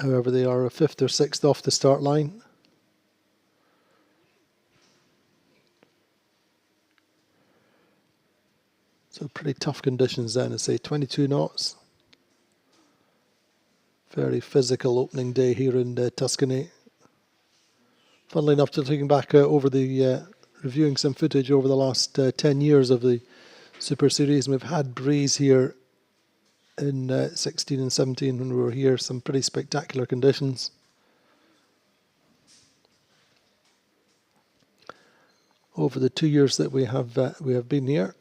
[SPEAKER 1] However, they are a 5th or 6th off the start line. So pretty tough conditions then, I say 22 knots. Very physical opening day here in Tuscany. Funnily enough, just looking back over the, reviewing some footage over the last 10 years of the Super Series, and we've had breeze here in 16 and 17 when we were here, some pretty spectacular conditions. Over the 2 years that we have been here.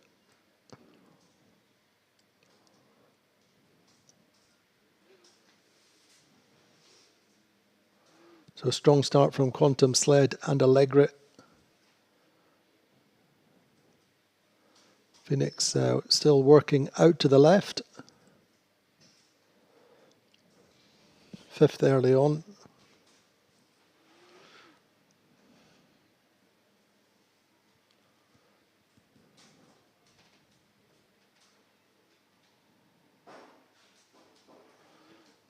[SPEAKER 1] So a strong start from Quantum, Sled and Allegra. Phoenix still working out to the left. 5th early on.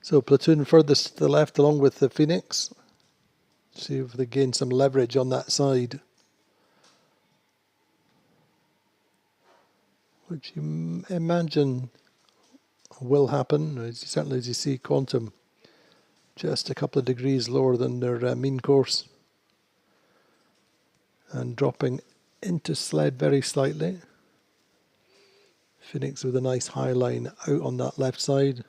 [SPEAKER 1] So Platoon furthest to the left along with the Phoenix. See if they gain some leverage on that side. Which you imagine will happen, certainly as you see Quantum just a couple of degrees lower than their mean course. And dropping into Sled very slightly. Phoenix with a nice high line out on that left side.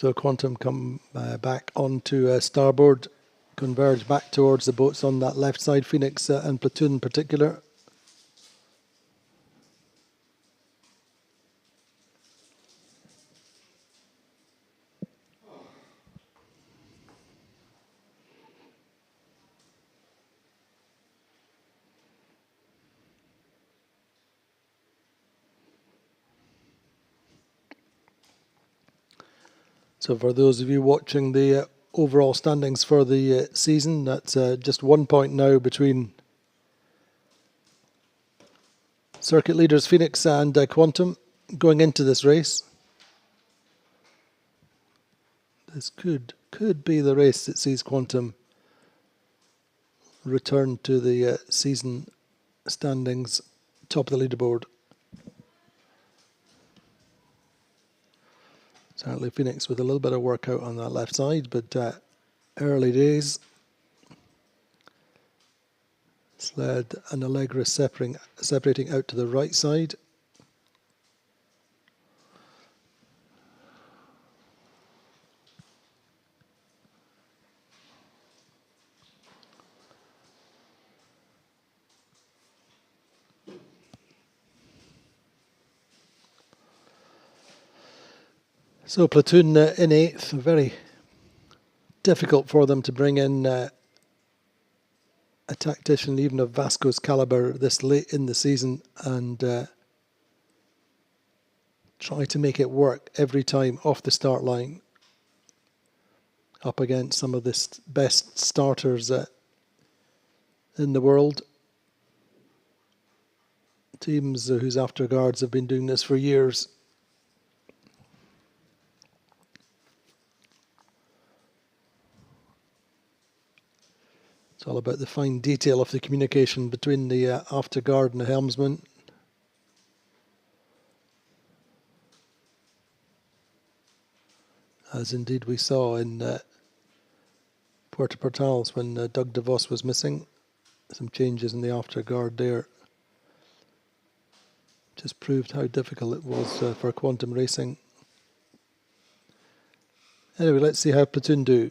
[SPEAKER 1] So Quantum come back onto starboard, converge back towards the boats on that left side, Phoenix and Platoon in particular. So for those of you watching the overall standings for the season, that's just 1 point now between circuit leaders Phoenix and Quantum going into this race. This could be the race that sees Quantum return to the season standings top of the leaderboard. Certainly Phoenix with a little bit of workout on that left side, but early days. Sled and Allegra separating out to the right side. So Platoon in 8th, very difficult for them to bring in a tactician even of Vasco's caliber this late in the season and try to make it work every time off the start line up against some of the best starters in the world. Teams whose afterguards have been doing this for years. It's all about the fine detail of the communication between the afterguard and the helmsman. As indeed we saw in Puerto Portales when Doug DeVos was missing. Some changes in the afterguard there. Just proved how difficult it was for Quantum Racing. Anyway, let's see how Platoon do.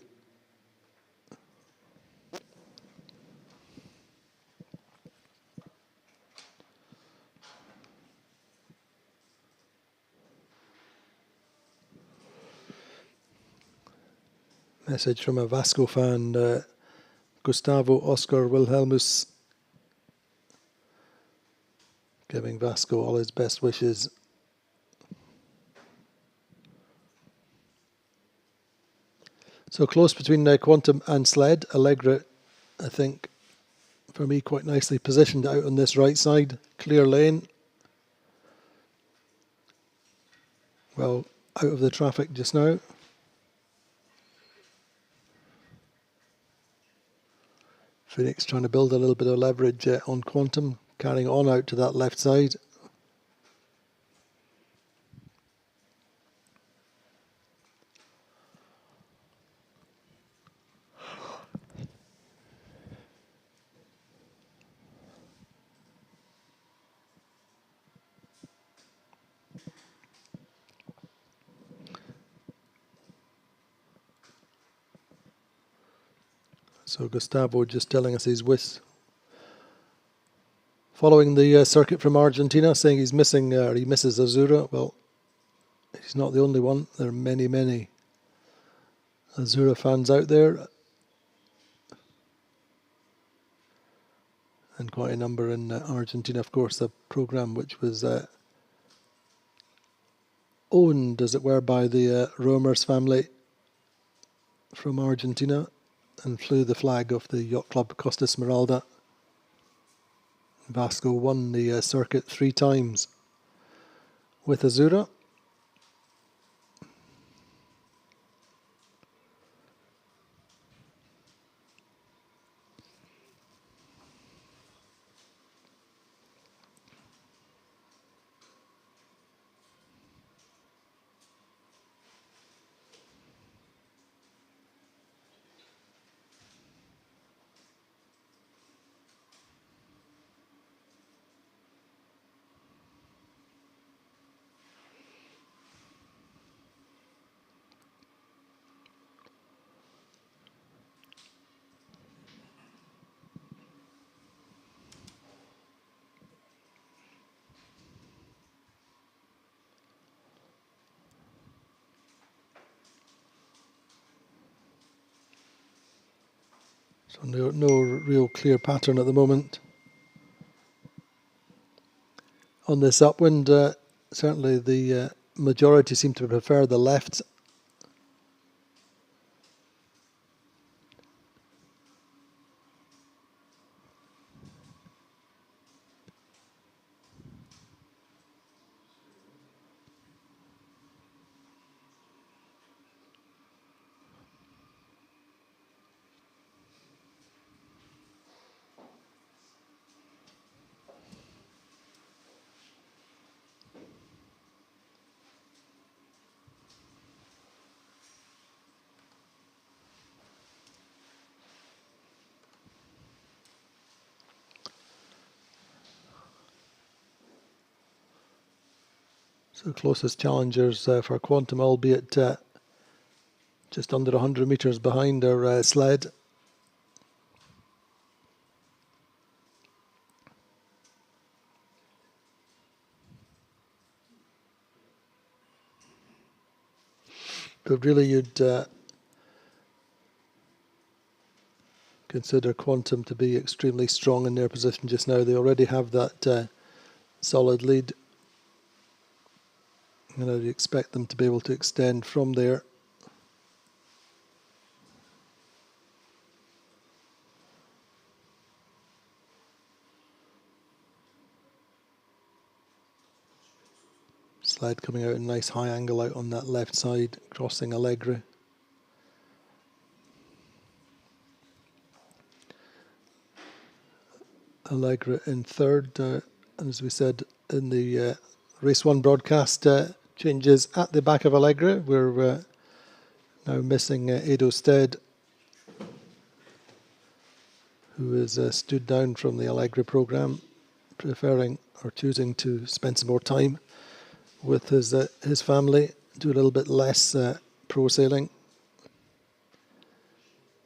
[SPEAKER 1] Message from a Vasco fan, Gustavo Oscar Wilhelmus, giving Vasco all his best wishes. So close between Quantum and Sled. Allegra, I think, for me, quite nicely positioned out on this right side. Clear lane. Well, out of the traffic just now. Phoenix trying to build a little bit of leverage on Quantum, carrying on out to that left side. So Gustavo just telling us he's following the circuit from Argentina, saying he's missing, he misses Azura. Well, he's not the only one. There are many, many Azura fans out there. And quite a number in Argentina, of course, a program which was owned, as it were, by the Romers family from Argentina and flew the flag of the yacht club Costa Smeralda. Vasco won the circuit 3 times with Azura. So no real clear pattern at the moment. On this upwind, certainly the majority seem to prefer the left. So closest challengers for Quantum, albeit just under 100 metres behind our sled. But really you'd consider Quantum to be extremely strong in their position just now. They already have that solid lead. And I'd expect them to be able to extend from there. Sled coming out a nice high angle out on that left side, crossing Allegri. Allegra in third, and as we said in the race one broadcast, changes at the back of Allegra. We're now missing Edo Stead, who has stood down from the Allegra programme, preferring or choosing to spend some more time with his family, do a little bit less pro sailing,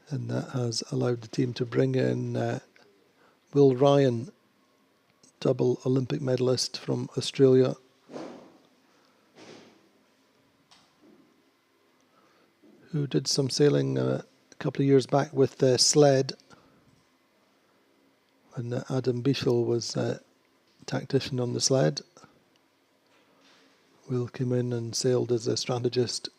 [SPEAKER 1] and that has allowed the team to bring in Will Ryan, double Olympic medalist from Australia, who did some sailing a couple of years back with Sled when Adam Bichel was tactician on the sled. Will came in and sailed as a strategist.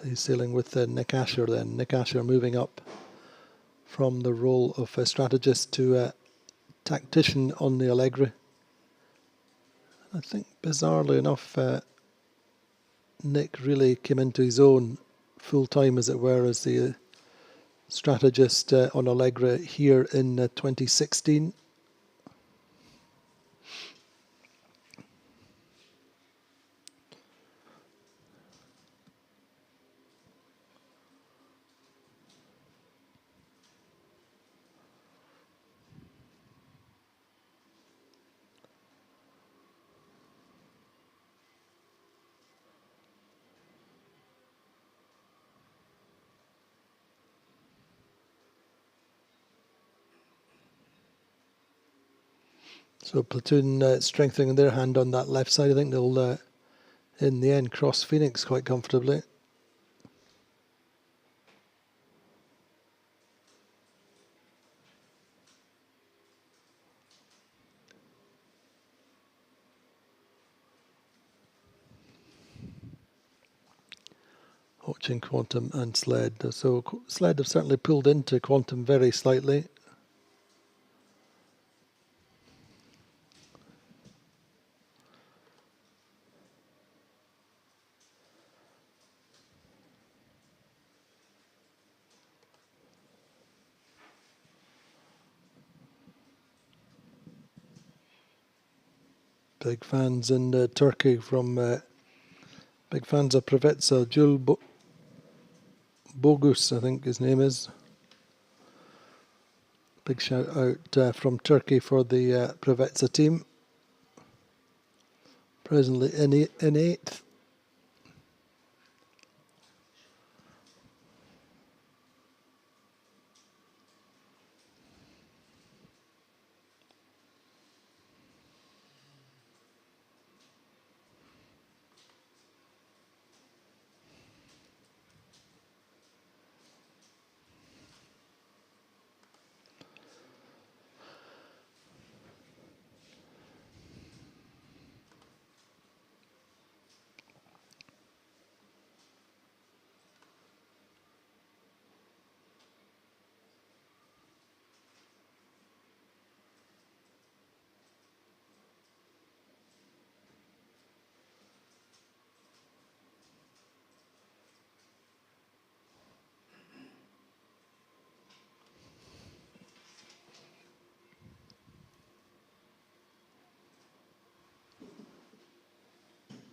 [SPEAKER 1] He's sailing with Nick Asher then. Nick Asher moving up from the role of a strategist to a tactician on the Allegri. I think bizarrely enough, Nick really came into his own full time, as it were, as the strategist on Allegra here in 2016. So Platoon strengthening their hand on that left side. I think they'll, in the end, cross Phoenix quite comfortably. Watching Quantum and Sled. So Sled have certainly pulled into Quantum very slightly. Big fans in Turkey from big fans of Preveza. Jul Bogus, I think his name is. Big shout out from Turkey for the Preveza team. Presently in eighth.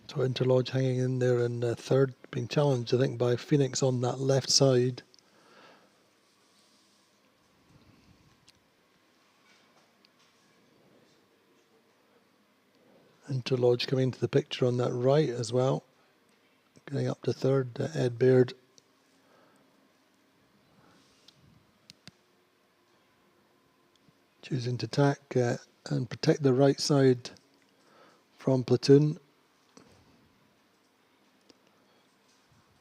[SPEAKER 1] So Interlodge hanging in there in third, being challenged, I think, by Phoenix on that left side. Interlodge coming into the picture on that right as well. Getting up to third, Ed Baird. Choosing to attack and protect the right side from Platoon.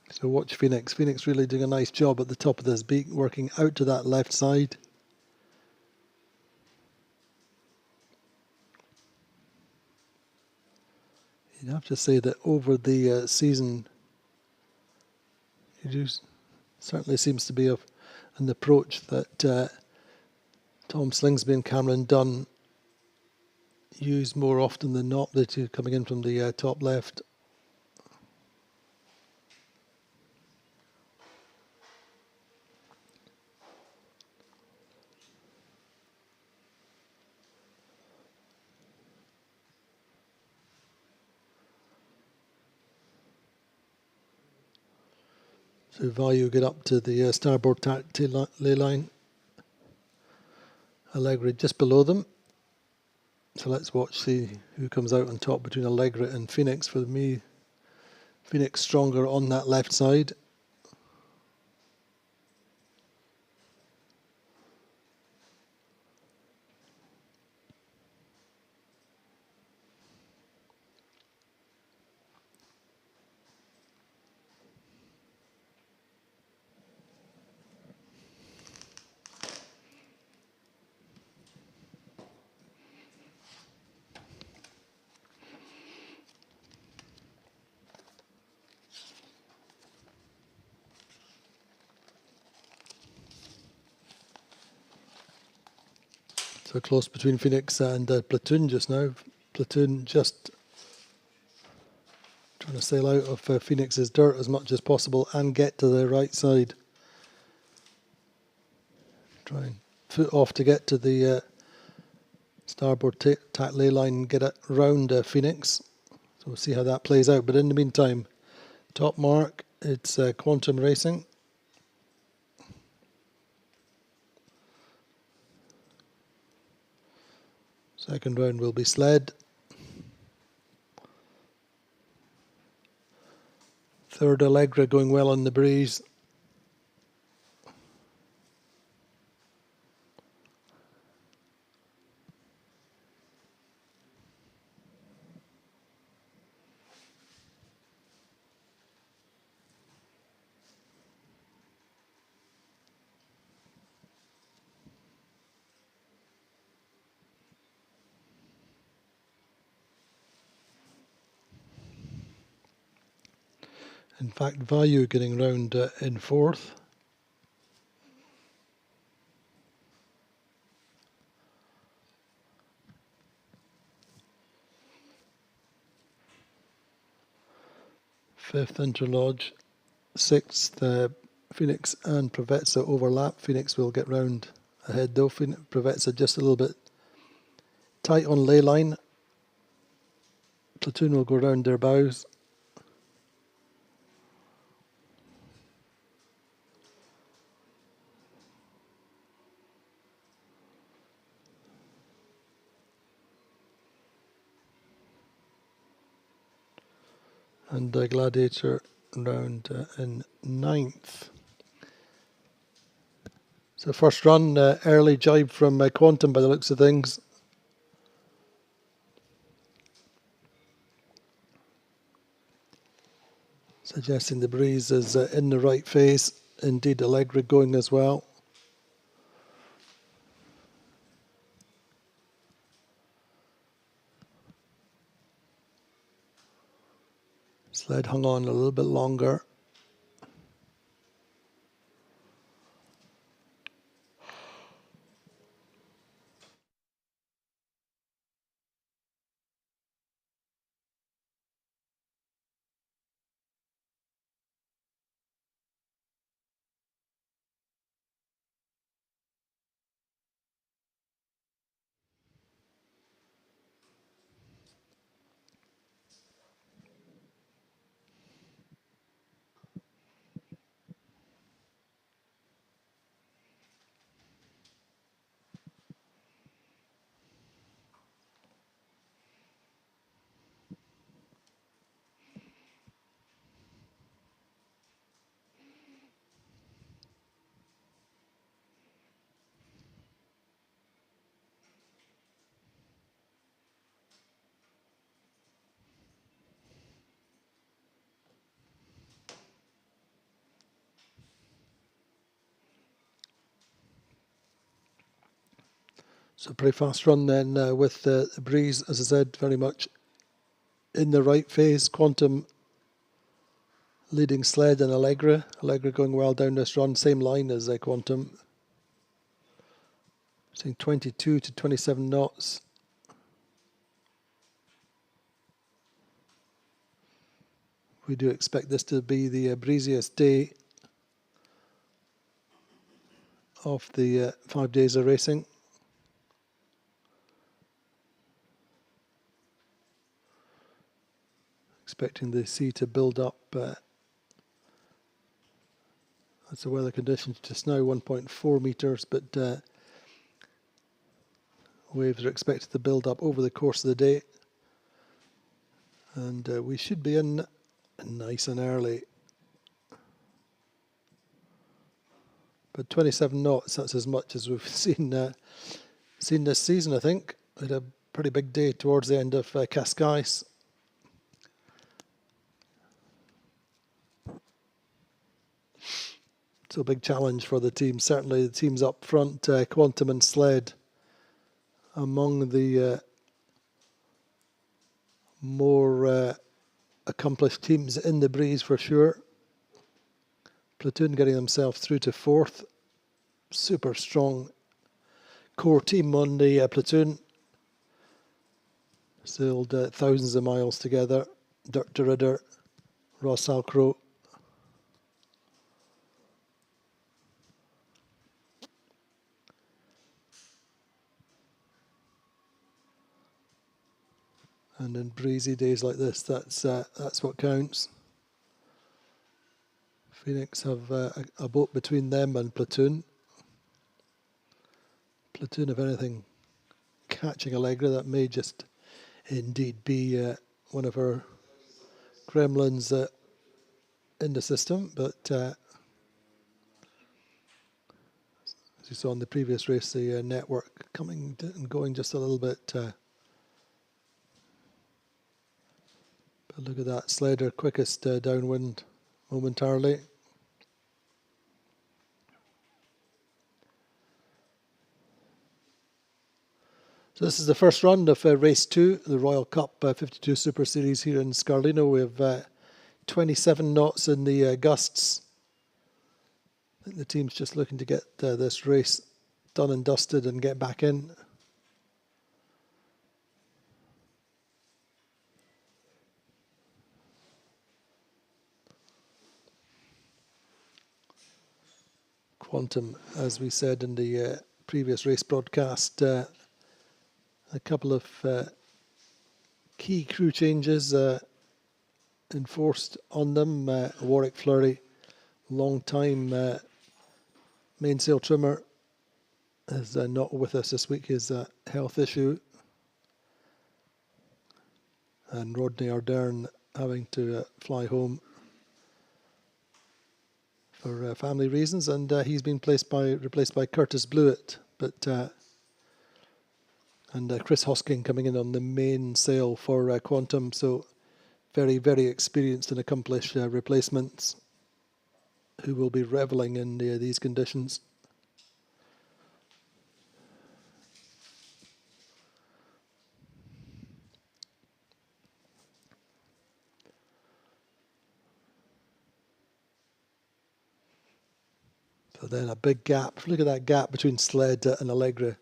[SPEAKER 1] So watch Phoenix. Phoenix really doing a nice job at the top of this beak, working out to that left side. You'd have to say that over the season, it certainly seems to be an approach that Tom Slingsby and Cameron Dunn use more often than not, the two coming in from the top left. So Value get up to the starboard ley line. Allegra just below them. So let's see who comes out on top between Allegra and Phoenix. For me, Phoenix stronger on that left side. So close between Phoenix and Platoon just now. Platoon just trying to sail out of Phoenix's dirt as much as possible and get to the right side. Try and foot off to get to the starboard tack ley line and get it round Phoenix. So we'll see how that plays out. But in the meantime, top mark, it's Quantum Racing. Second round will be Sled. Third, Allegra going well on the breeze. In fact, Value getting round in fourth. Fifth, Interlodge. Sixth, Phoenix and Provezza overlap. Phoenix will get round ahead though. Provezza just a little bit tight on ley line. Platoon will go round their bows. And Gladiator round in ninth. So first run, early jibe from Quantum by the looks of things. Suggesting the breeze is in the right face. Indeed, Allegra going as well. Sled hung on a little bit longer. So pretty fast run then with the breeze, as I said, very much in the right phase. Quantum leading sled and Allegra. Allegra going well down this run, same line as Quantum. Saying 22 to 27 knots. We do expect this to be the breeziest day of the 5 days of racing. Expecting the sea to build up. That's the weather conditions just now, 1.4 metres, but waves are expected to build up over the course of the day. And we should be in nice and early. But 27 knots, that's as much as we've seen this season, I think. We had a pretty big day towards the end of Cascais. So a big challenge for the team. Certainly the teams up front, Quantum and Sled, among the more accomplished teams in the breeze for sure. Platoon getting themselves through to fourth. Super strong core team on the Platoon. Sailed thousands of miles together. Dirk de Ridder, Ross Alcrow. And in breezy days like this, that's what counts. Phoenix have a boat between them and Platoon. Platoon, if anything, catching Allegra, that may just indeed be one of our gremlins in the system. But as you saw in the previous race, the network coming and going just a little bit. But look at that, Slater quickest downwind momentarily. So this is the first round of race 2, the Royal Cup 52 Super Series here in Scarlino. We have 27 knots in the gusts. I think the team's just looking to get this race done and dusted and get back in. Quantum, as we said in the previous race broadcast, a couple of key crew changes enforced on them. Warwick Fleury, long-time mainsail trimmer, is not with us this week. His health issue. And Rodney Ardern having to fly home for family reasons, and he's been replaced by Curtis Blewett. But and Chris Hosking coming in on the main sail for Quantum. So very, very experienced and accomplished replacements who will be revelling in these conditions. So then a big gap. Look at that gap between Sled and Allegra.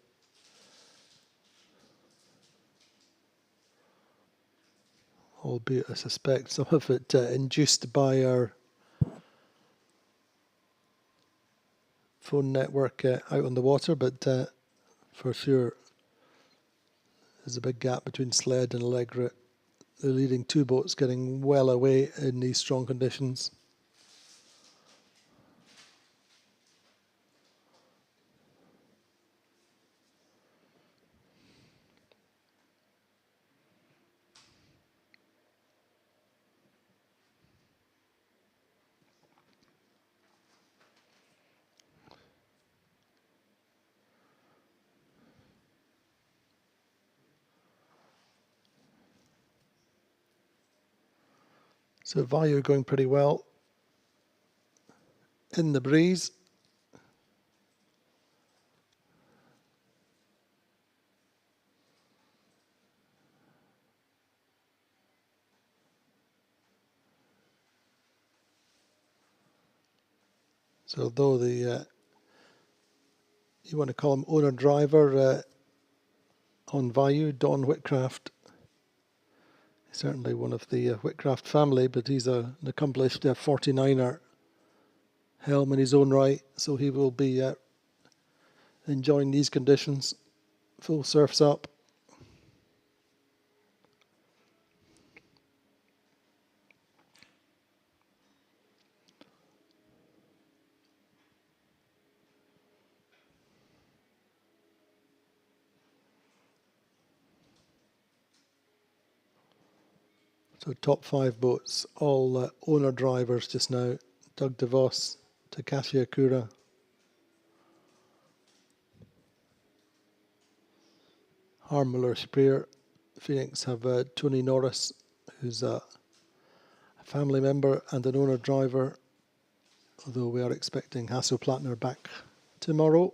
[SPEAKER 1] Albeit, I suspect some of it induced by our phone network out on the water, but for sure there's a big gap between Sled and Allegra. The leading two boats getting well away in these strong conditions. So Vayu going pretty well in the breeze. So though the you want to call him owner driver on Vayu, Don Whitcraft, certainly one of the Whitcraft family, but he's an accomplished 49er helm in his own right, so he will be enjoying these conditions. Full surf's up. So top 5 boats, all owner drivers just now. Doug DeVos, Takashi Akura, Harmuller Spear. Phoenix have Tony Norris, who's a family member and an owner driver, although we are expecting Hasselplattner back tomorrow.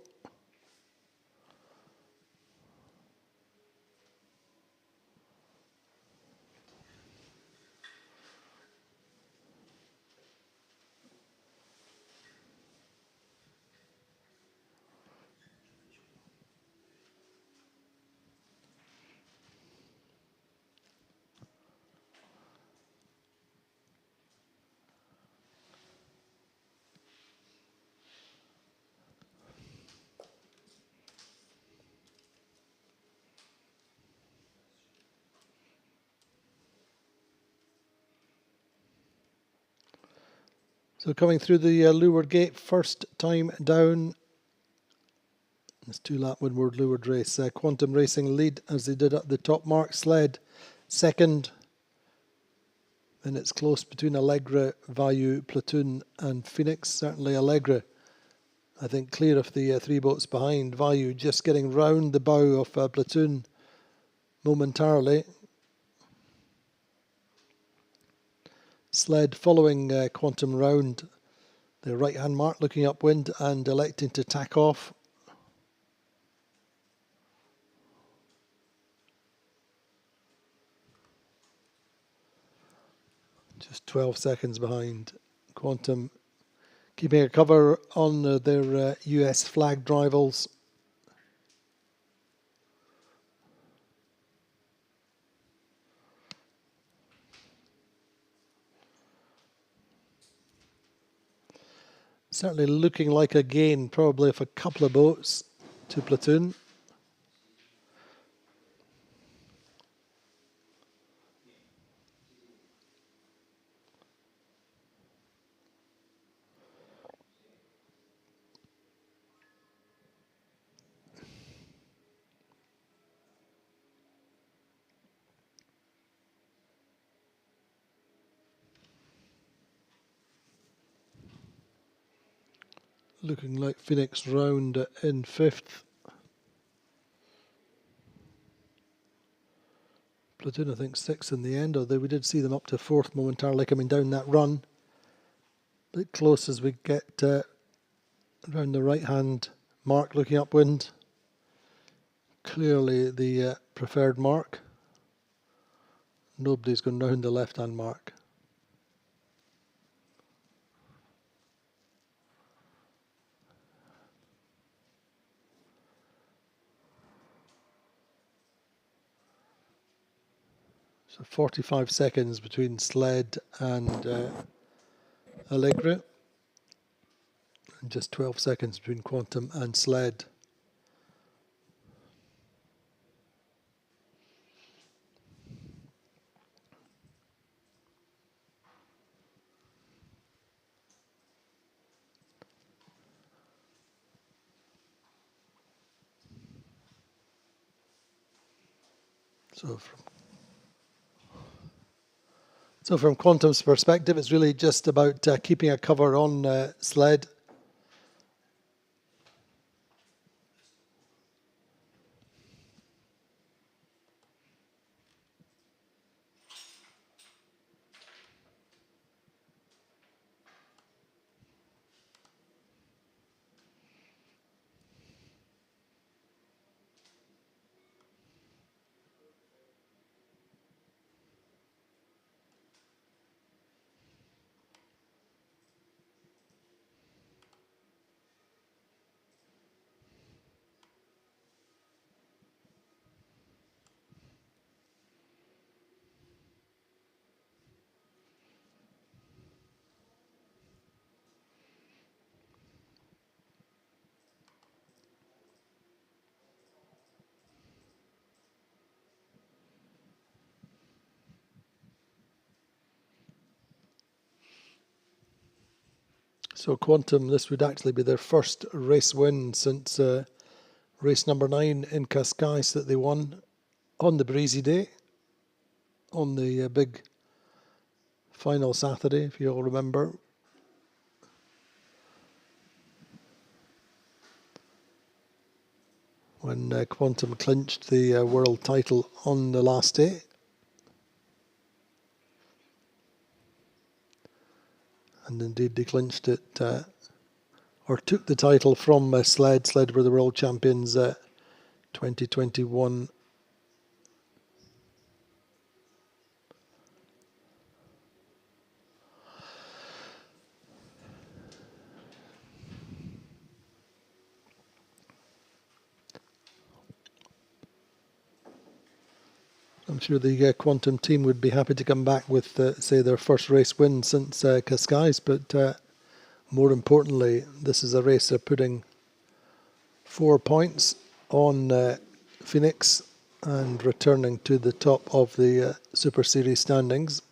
[SPEAKER 1] So coming through the leeward gate, first time down. This 2-lap windward leeward race. Quantum Racing lead as they did at the top mark. Sled second. Then it's close between Allegra, Vayu, Platoon and Phoenix. Certainly Allegra, I think, clear of the 3 boats behind. Vayu just getting round the bow of Platoon momentarily. Sled following Quantum round the right-hand mark, looking upwind and electing to tack off. Just 12 seconds behind. Quantum keeping a cover on their US flag rivals. Certainly looking like a gain, probably of a couple of boats to Platoon. Looking like Phoenix round in 5th. Platoon, I think, 6th in the end, although we did see them up to 4th momentarily coming down that run. A bit close as we get around the right-hand mark, looking upwind. Clearly the preferred mark. Nobody's gone round the left-hand mark. So 45 seconds between Sled and Allegra, and just 12 seconds between Quantum and Sled. So from Quantum's perspective, it's really just about keeping a cover on Sled. So Quantum, this would actually be their first race win since race number 9 in Cascais that they won on the breezy day, on the big final Saturday, if you all remember. When Quantum clinched the world title on the last day. And indeed they clinched it, or took the title from Sled. Sled were the world champions 2021. I'm sure the Quantum team would be happy to come back with, say, their first race win since Cascais, but more importantly, this is a race they're putting 4 points on Phoenix and returning to the top of the Super Series standings.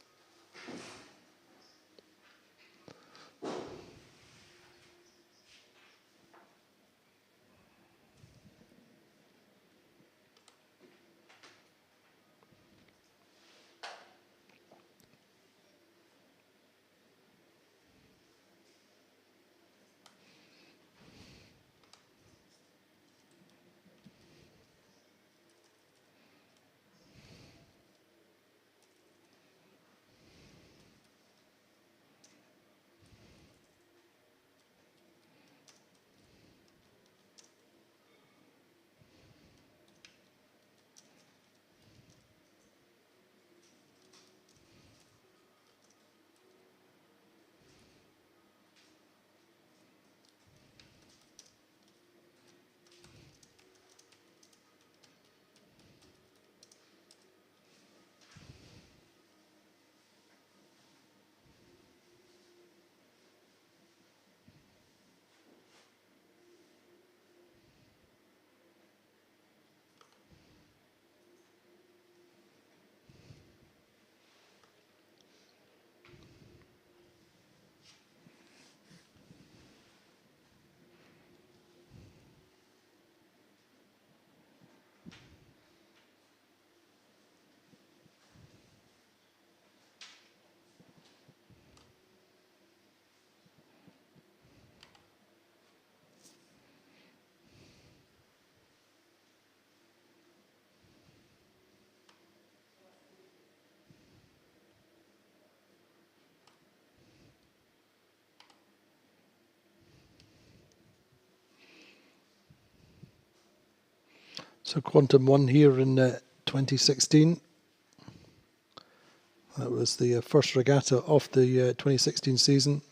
[SPEAKER 1] So Quantum won here in 2016. That was the first regatta of the 2016 season.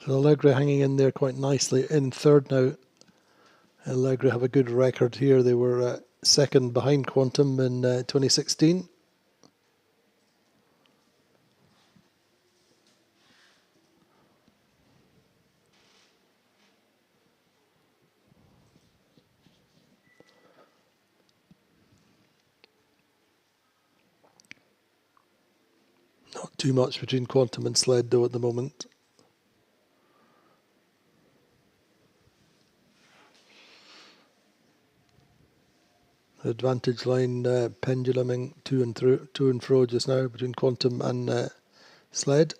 [SPEAKER 1] So Allegra hanging in there quite nicely in third now. Allegra have a good record here. They were second behind Quantum in 2016. Too much between Quantum and Sled though at the moment. Advantage line penduluming to and fro just now between Quantum and Sled.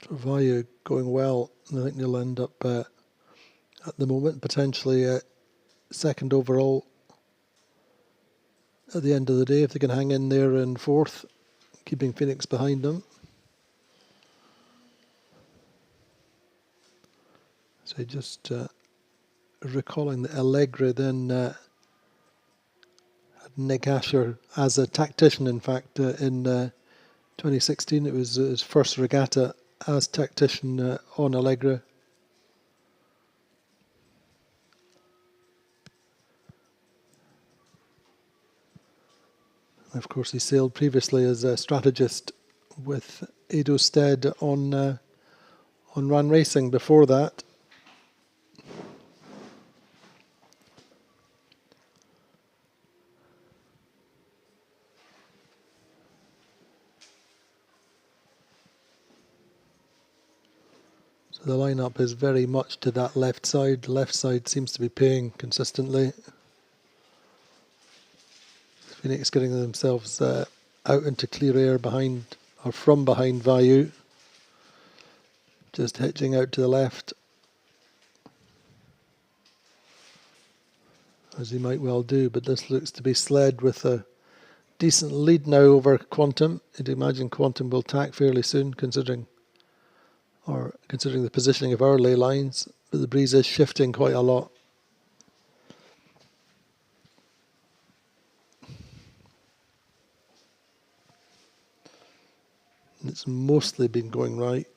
[SPEAKER 1] So Value going well. I think they'll end up at the moment potentially second overall at the end of the day if they can hang in there in fourth, keeping Phoenix behind them. So just recalling that Allegra then had Nick Asher as a tactician, in fact, in 2016. It was his first regatta as tactician on Allegra. Of course, he sailed previously as a strategist with Edo Stead on Run Racing before that. So the lineup is very much to that left side. The left side seems to be paying consistently. Phoenix getting themselves out into clear air behind or from behind Vayu. Just hitching out to the left, as he might well do, but this looks to be Sled with a decent lead now over Quantum. I'd imagine Quantum will tack fairly soon, considering the positioning of our ley lines, but the breeze is shifting quite a lot. It's mostly been going right.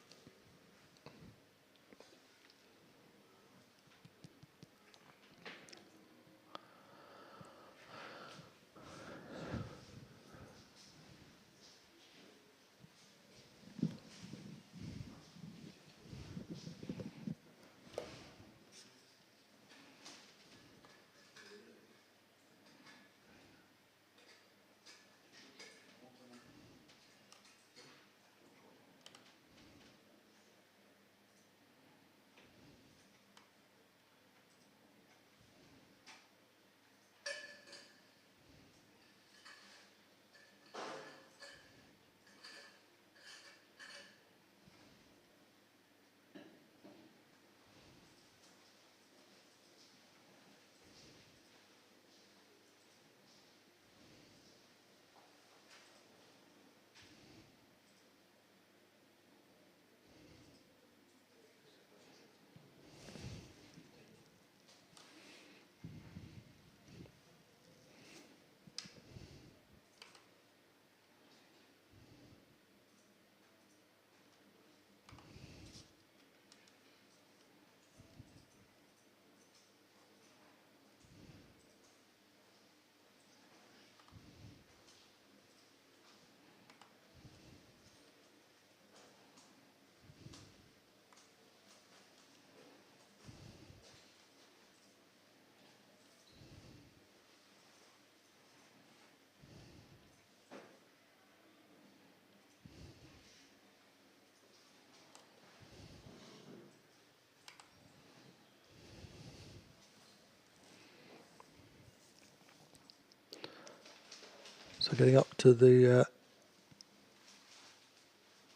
[SPEAKER 1] So getting up to the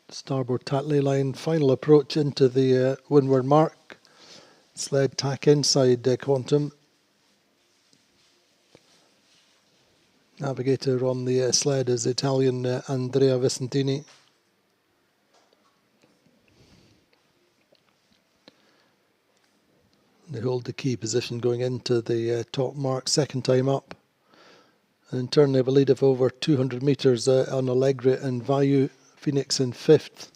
[SPEAKER 1] starboard tatley line, final approach into the windward mark. Sled tack inside Quantum. Navigator on the sled is Italian Andrea Vicentini. hold the key position going into the top mark second time up. And in turn they have a lead of over 200 metres on Allegre and Vayu, Phoenix in fifth.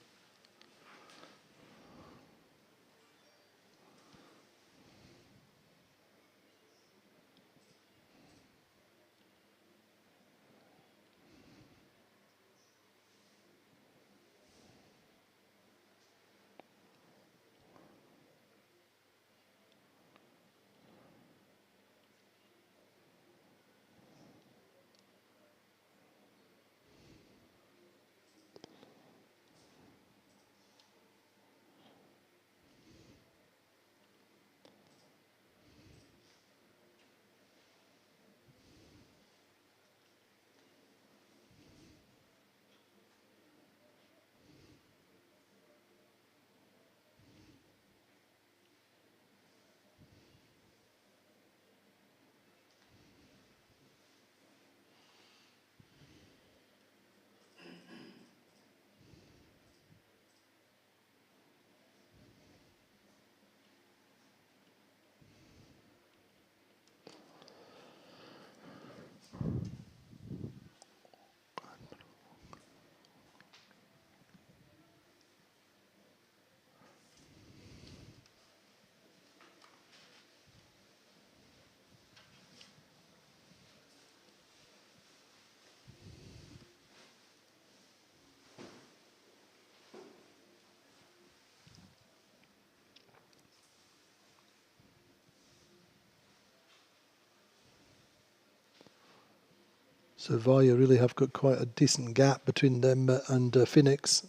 [SPEAKER 1] So Vayu really have got quite a decent gap between them and Phoenix.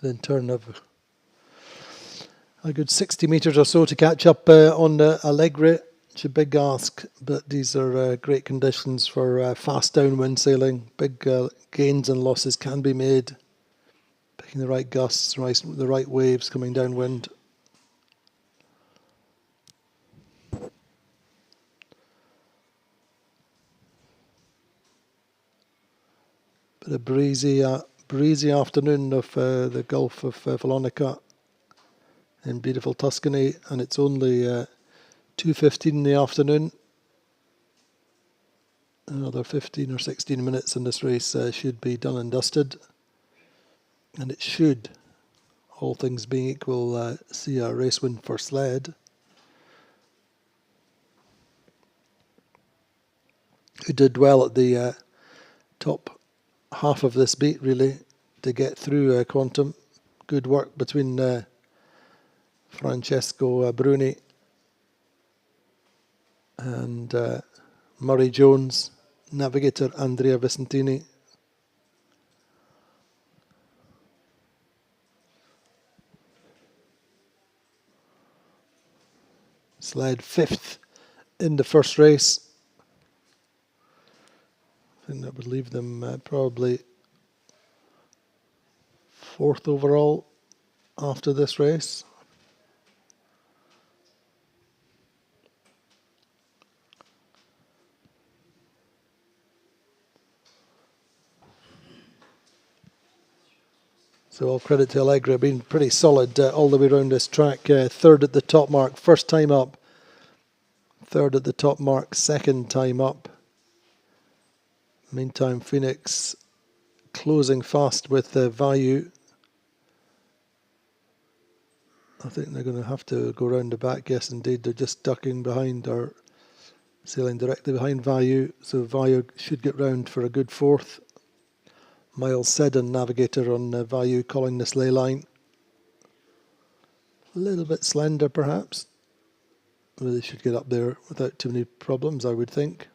[SPEAKER 1] And in turn have a good 60 metres or so to catch up on Allegre. It's a big ask, but these are great conditions for fast downwind sailing. Big gains and losses can be made. Picking the right gusts, the right waves coming downwind. But a breezy afternoon of the Gulf of Valonica in beautiful Tuscany, and it's only 2:15 in the afternoon. Another 15 or 16 minutes and this race should be done and dusted. And it should, all things being equal, see a race win for Sled, who did well at the top half of this beat, really, to get through Quantum. Good work between Francesco Bruni and Murray Jones, navigator Andrea Vicentini. Sled fifth in the first race. I think that would leave them probably fourth overall after this race. So all credit to Allegre, been pretty solid all the way around this track. Third at the top mark, first time up. Third at the top mark, second time up. Meantime, Phoenix closing fast with Vayu. I think they're going to have to go round the back. Yes, indeed, they're just ducking behind or sailing directly behind Vayu. So Vayu should get round for a good fourth. Miles Seddon, navigator on Vayu, calling this ley line. A little bit slender, perhaps. Well, they should get up there without too many problems, I would think.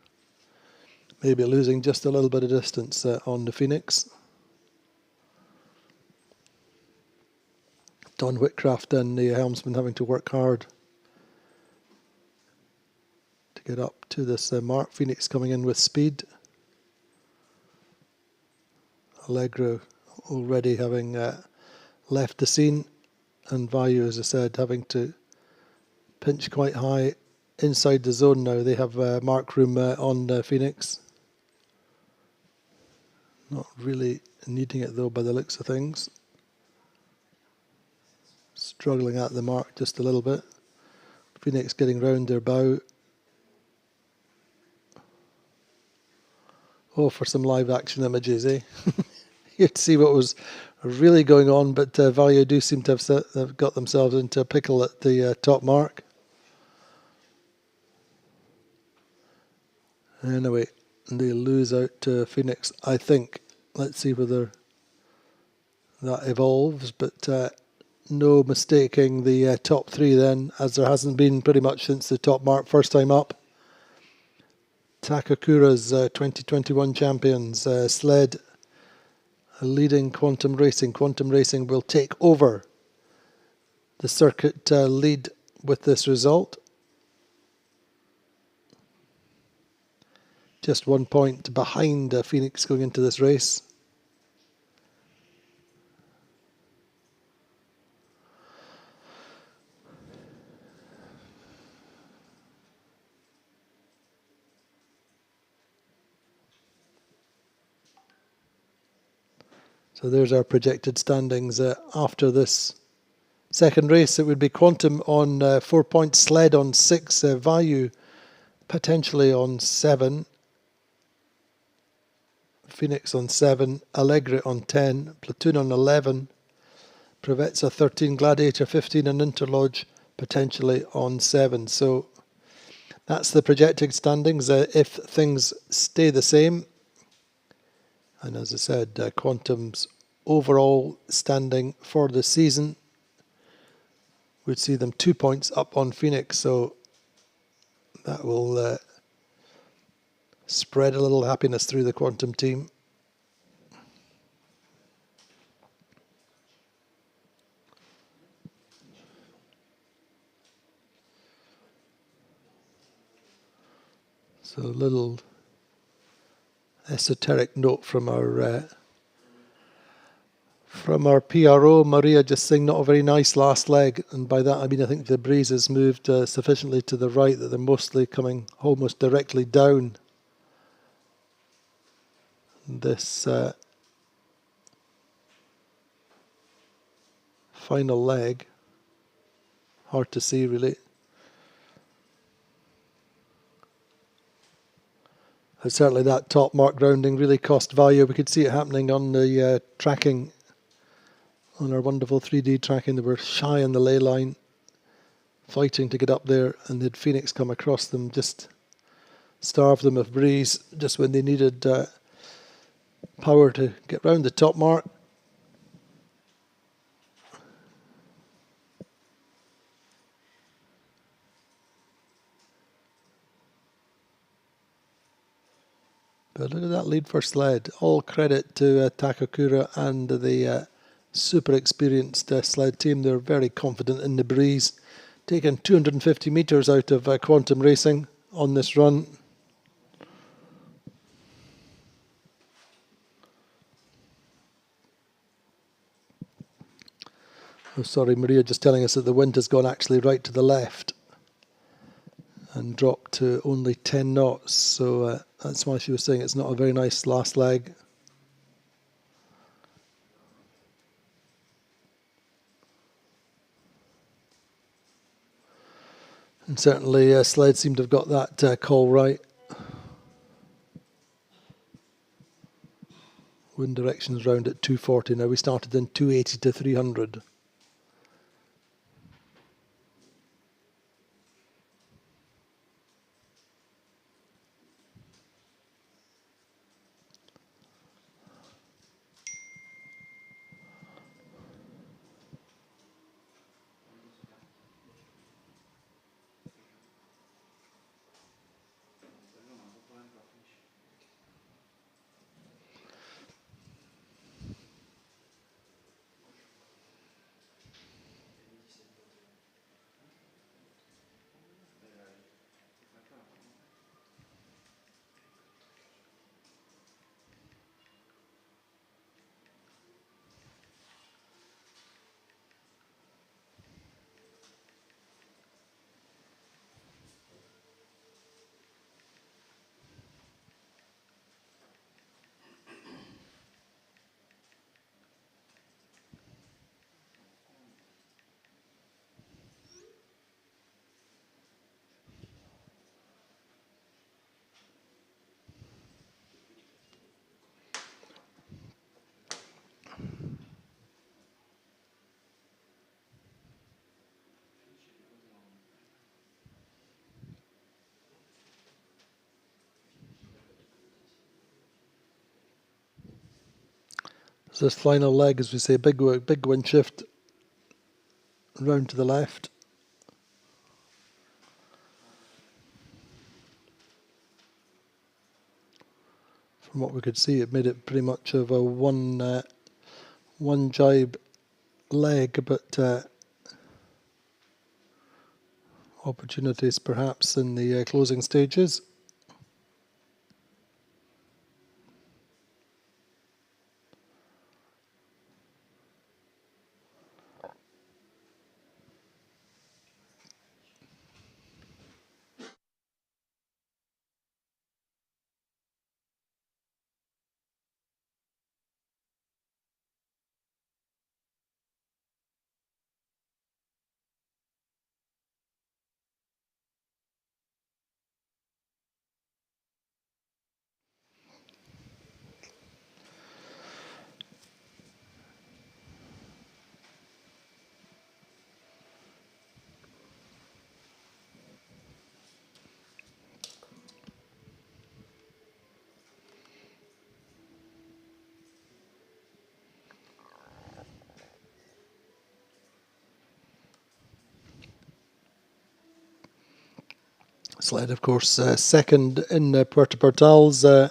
[SPEAKER 1] Maybe losing just a little bit of distance on the Phoenix. Don Whitcraft and the helmsman having to work hard to get up to this mark. Phoenix coming in with speed. Allegro already having left the scene, and Vayu, as I said, having to pinch quite high inside the zone now. They have mark room on Phoenix. Not really needing it though by the looks of things. struggling at the mark just a little bit. Phoenix getting round their bow. Oh, for some live action images, eh? You'd see what was really going on, but Value do seem to have got themselves into a pickle at the top mark. Anyway, they lose out to Phoenix, I think. Let's see whether that evolves, but no mistaking the top three then, as there hasn't been pretty much since the top mark first time up. Takakura's 2021 champions, Sled leading Quantum Racing. Quantum Racing will take over the circuit lead with this result. Just 1 point behind Phoenix going into this race. So there's our projected standings after this second race. It would be Quantum on 4 points, Sled on 6, Value potentially on 7, Phoenix on 7, Allegre on 10, Platoon on 11, Provezza 13, Gladiator 15, and Interlodge potentially on 7. So that's the projected standings if things stay the same. And as I said, Quantum's overall standing for the season would see them 2 points up on Phoenix. So that will spread a little happiness through the Quantum team. So a little esoteric note from our PRO, Maria, just saying not a very nice last leg, and by that I mean I think the breeze has moved sufficiently to the right that they're mostly coming almost directly down this final leg. Hard to see really. And certainly that top mark rounding really cost Value. We could see it happening on the tracking, on our wonderful 3D tracking. They were shy on the ley line, fighting to get up there, and then Phoenix come across them, just starved them of breeze just when they needed power to get round the top mark. But look at that lead for Sled. All credit to Takakura and the super experienced Sled team. They're very confident in the breeze, taking 250 metres out of Quantum Racing on this run. Oh, sorry, Maria just telling us that the wind has gone actually right to the left and dropped to only 10 knots. So that's why she was saying it's not a very nice last leg. And certainly Sled seemed to have got that call right. Wind directions round at 240 now. We started in 280 to 300. So this final leg, as we say, big wind shift round to the left. From what we could see, it made it pretty much of a one jibe leg, but opportunities perhaps in the closing stages. Sled, of course, second in Puerto Portals in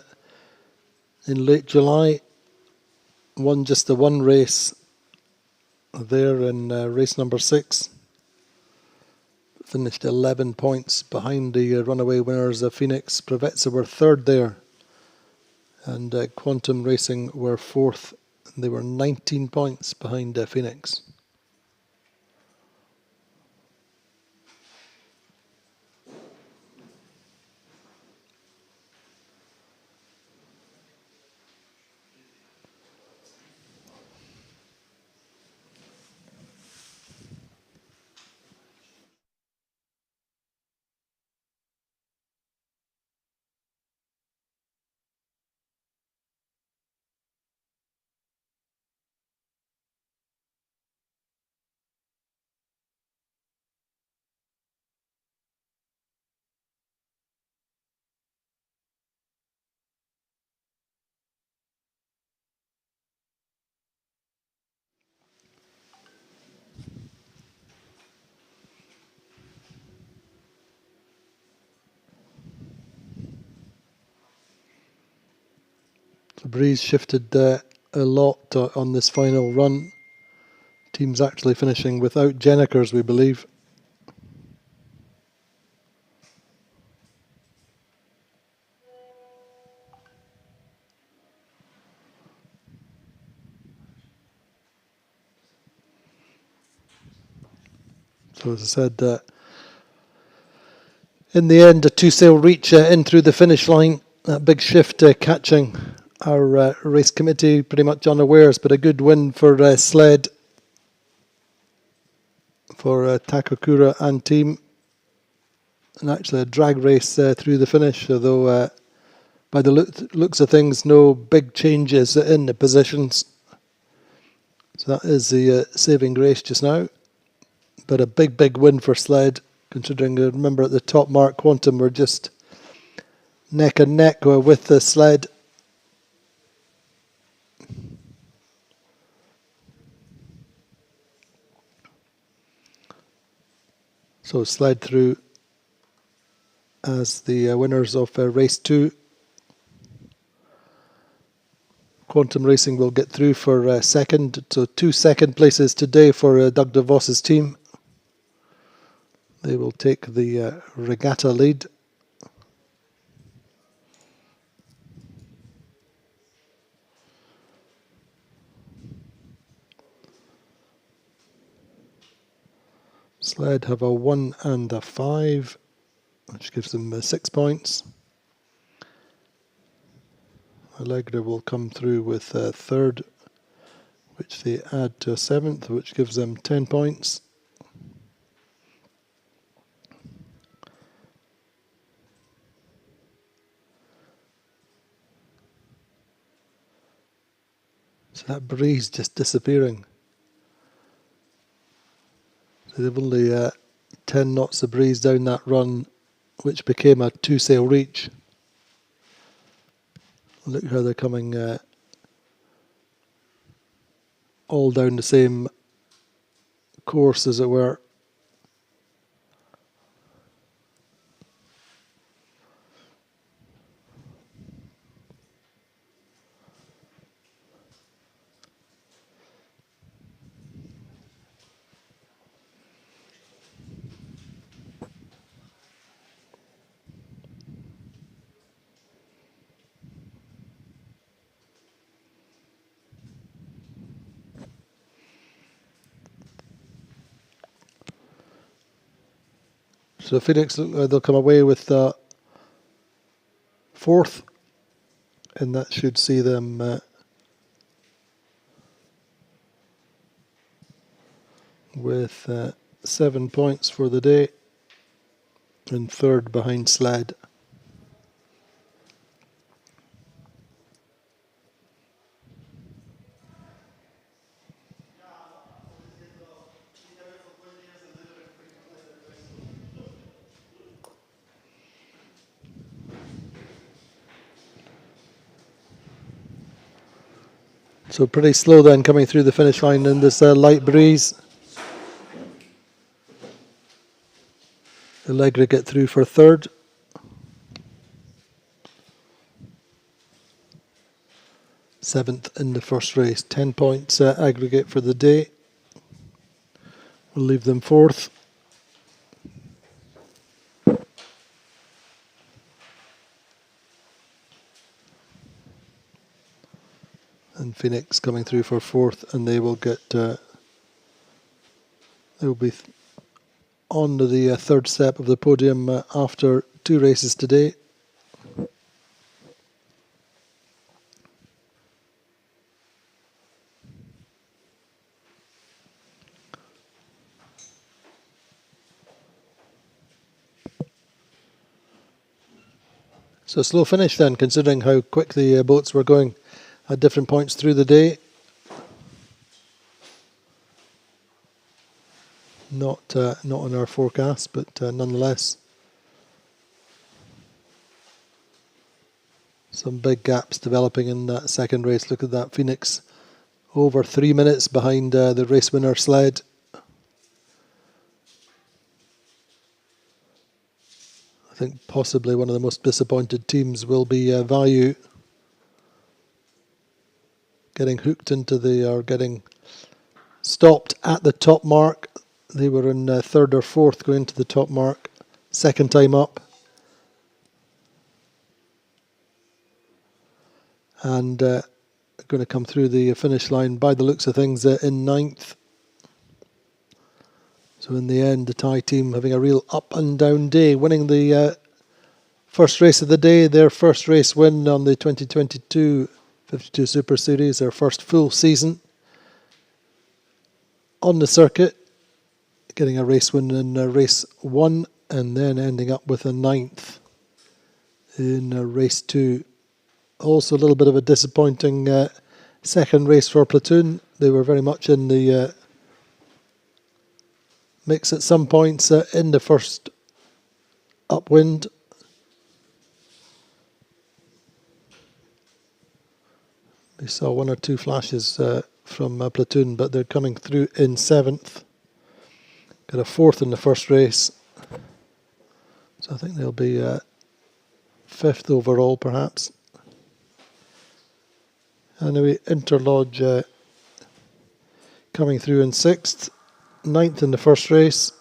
[SPEAKER 1] late July. Won just the one race there in race number 6. Finished 11 points behind the runaway winners of Phoenix. Provezza were third there, and Quantum Racing were fourth. They were 19 points behind Phoenix. The breeze shifted a lot on this final run. Teams actually finishing without Jennekers, we believe. So as I said, in the end, a two-sail reach in through the finish line. That big shift catching our race committee pretty much unawares, but a good win for Sled, for Takakura and team. And actually a drag race through the finish, although by the looks of things, no big changes in the positions. So that is the saving grace just now. But a big win for Sled, considering, remember at the top mark, Quantum were just neck and neck with the Sled. So Sled through as the winners of race 2. Quantum Racing will get through for second. So 2 second places today for Doug DeVos's team. They will take the regatta lead. Sled have a 1 and a 5, which gives them 6 points. Allegra will come through with third, which they add to a 7th, which gives them 10 points. So that breeze just disappearing. So they've only 10 knots of breeze down that run, which became a 2-sail reach. Look how they're coming all down the same course, as it were. So Phoenix, they'll come away with fourth, and that should see them with 7 points for the day, and third behind Sled. So pretty slow then coming through the finish line in this light breeze. Allegra get through for third. Seventh in the first race. 10 points aggregate for the day. We'll leave them fourth. And Phoenix coming through for fourth, and they will get they will be on to the third step of the podium after 2 races today. So a slow finish then, considering how quick the boats were going at different points through the day. Not on our forecast, but nonetheless, some big gaps developing in that second race. Look at that, Phoenix over 3 minutes behind the race winner Sled. I think possibly one of the most disappointed teams will be Value, getting hooked into or getting stopped at the top mark. They were in third or fourth going to the top mark, second time up. And going to come through the finish line by the looks of things in ninth. So in the end, the Thai team having a real up and down day, winning the first race of the day, their first race win on the 2022 52 Super Series, their first full season on the circuit, getting a race win in race 1 and then ending up with a 9th in race 2. Also a little bit of a disappointing second race for Platoon. They were very much in the mix at some points in the first upwind. We saw 1 or 2 flashes from Platoon, but they're coming through in 7th. Got a 4th in the first race. So I think they'll be 5th overall, perhaps. Anyway, Interlodge coming through in 6th. 9th in the first race.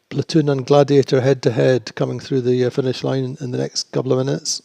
[SPEAKER 1] Platoon and Gladiator head-to-head coming through the finish line in the next couple of minutes.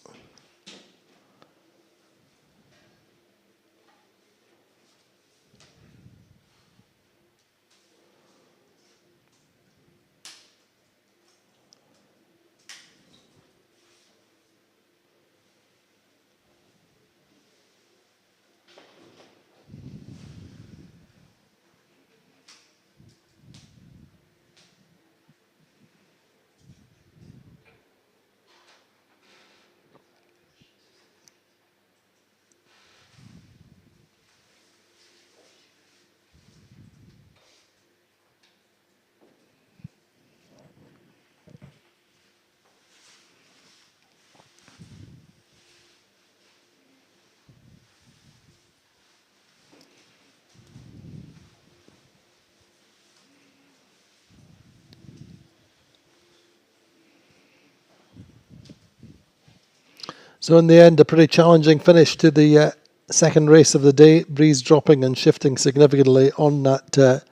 [SPEAKER 1] So in the end, a pretty challenging finish to the second race of the day. Breeze dropping and shifting significantly on that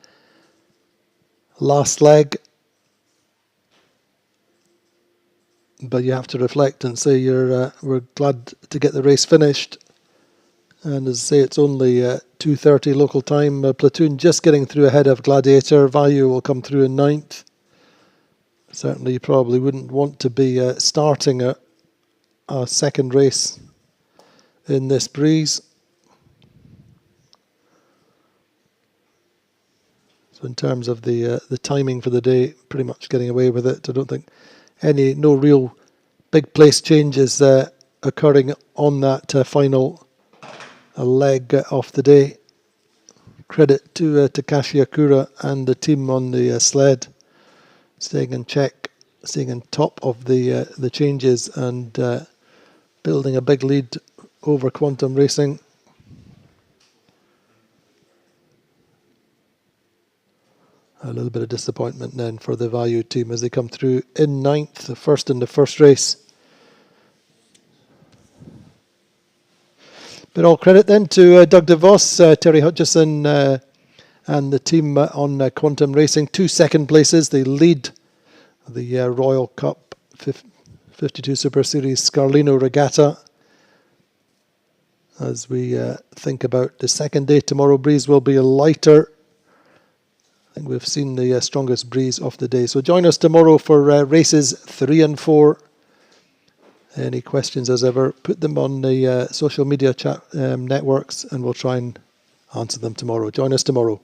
[SPEAKER 1] last leg. But you have to reflect and say we're glad to get the race finished. And as I say, it's only 2:30 local time. Platoon just getting through ahead of Gladiator. Value will come through in ninth. Certainly you probably wouldn't want to be starting a second race in this breeze. So in terms of the timing for the day, pretty much getting away with it. I don't think no real big place changes occurring on that final leg of the day. Credit to Takashi Akura and the team on the sled, staying in check, staying on top of the changes and building a big lead over Quantum Racing. A little bit of disappointment then for the Value team as they come through in ninth, the first in the first race. But all credit then to Doug DeVos, Terry Hutchison and the team on Quantum Racing. 2 second places. They lead the Royal Cup 52 Super Series Scarlino Regatta. As we think about the second day, tomorrow breeze will be lighter. I think we've seen the strongest breeze of the day. So join us tomorrow for races 3 and 4. Any questions as ever, put them on the social media chat networks and we'll try and answer them tomorrow. Join us tomorrow.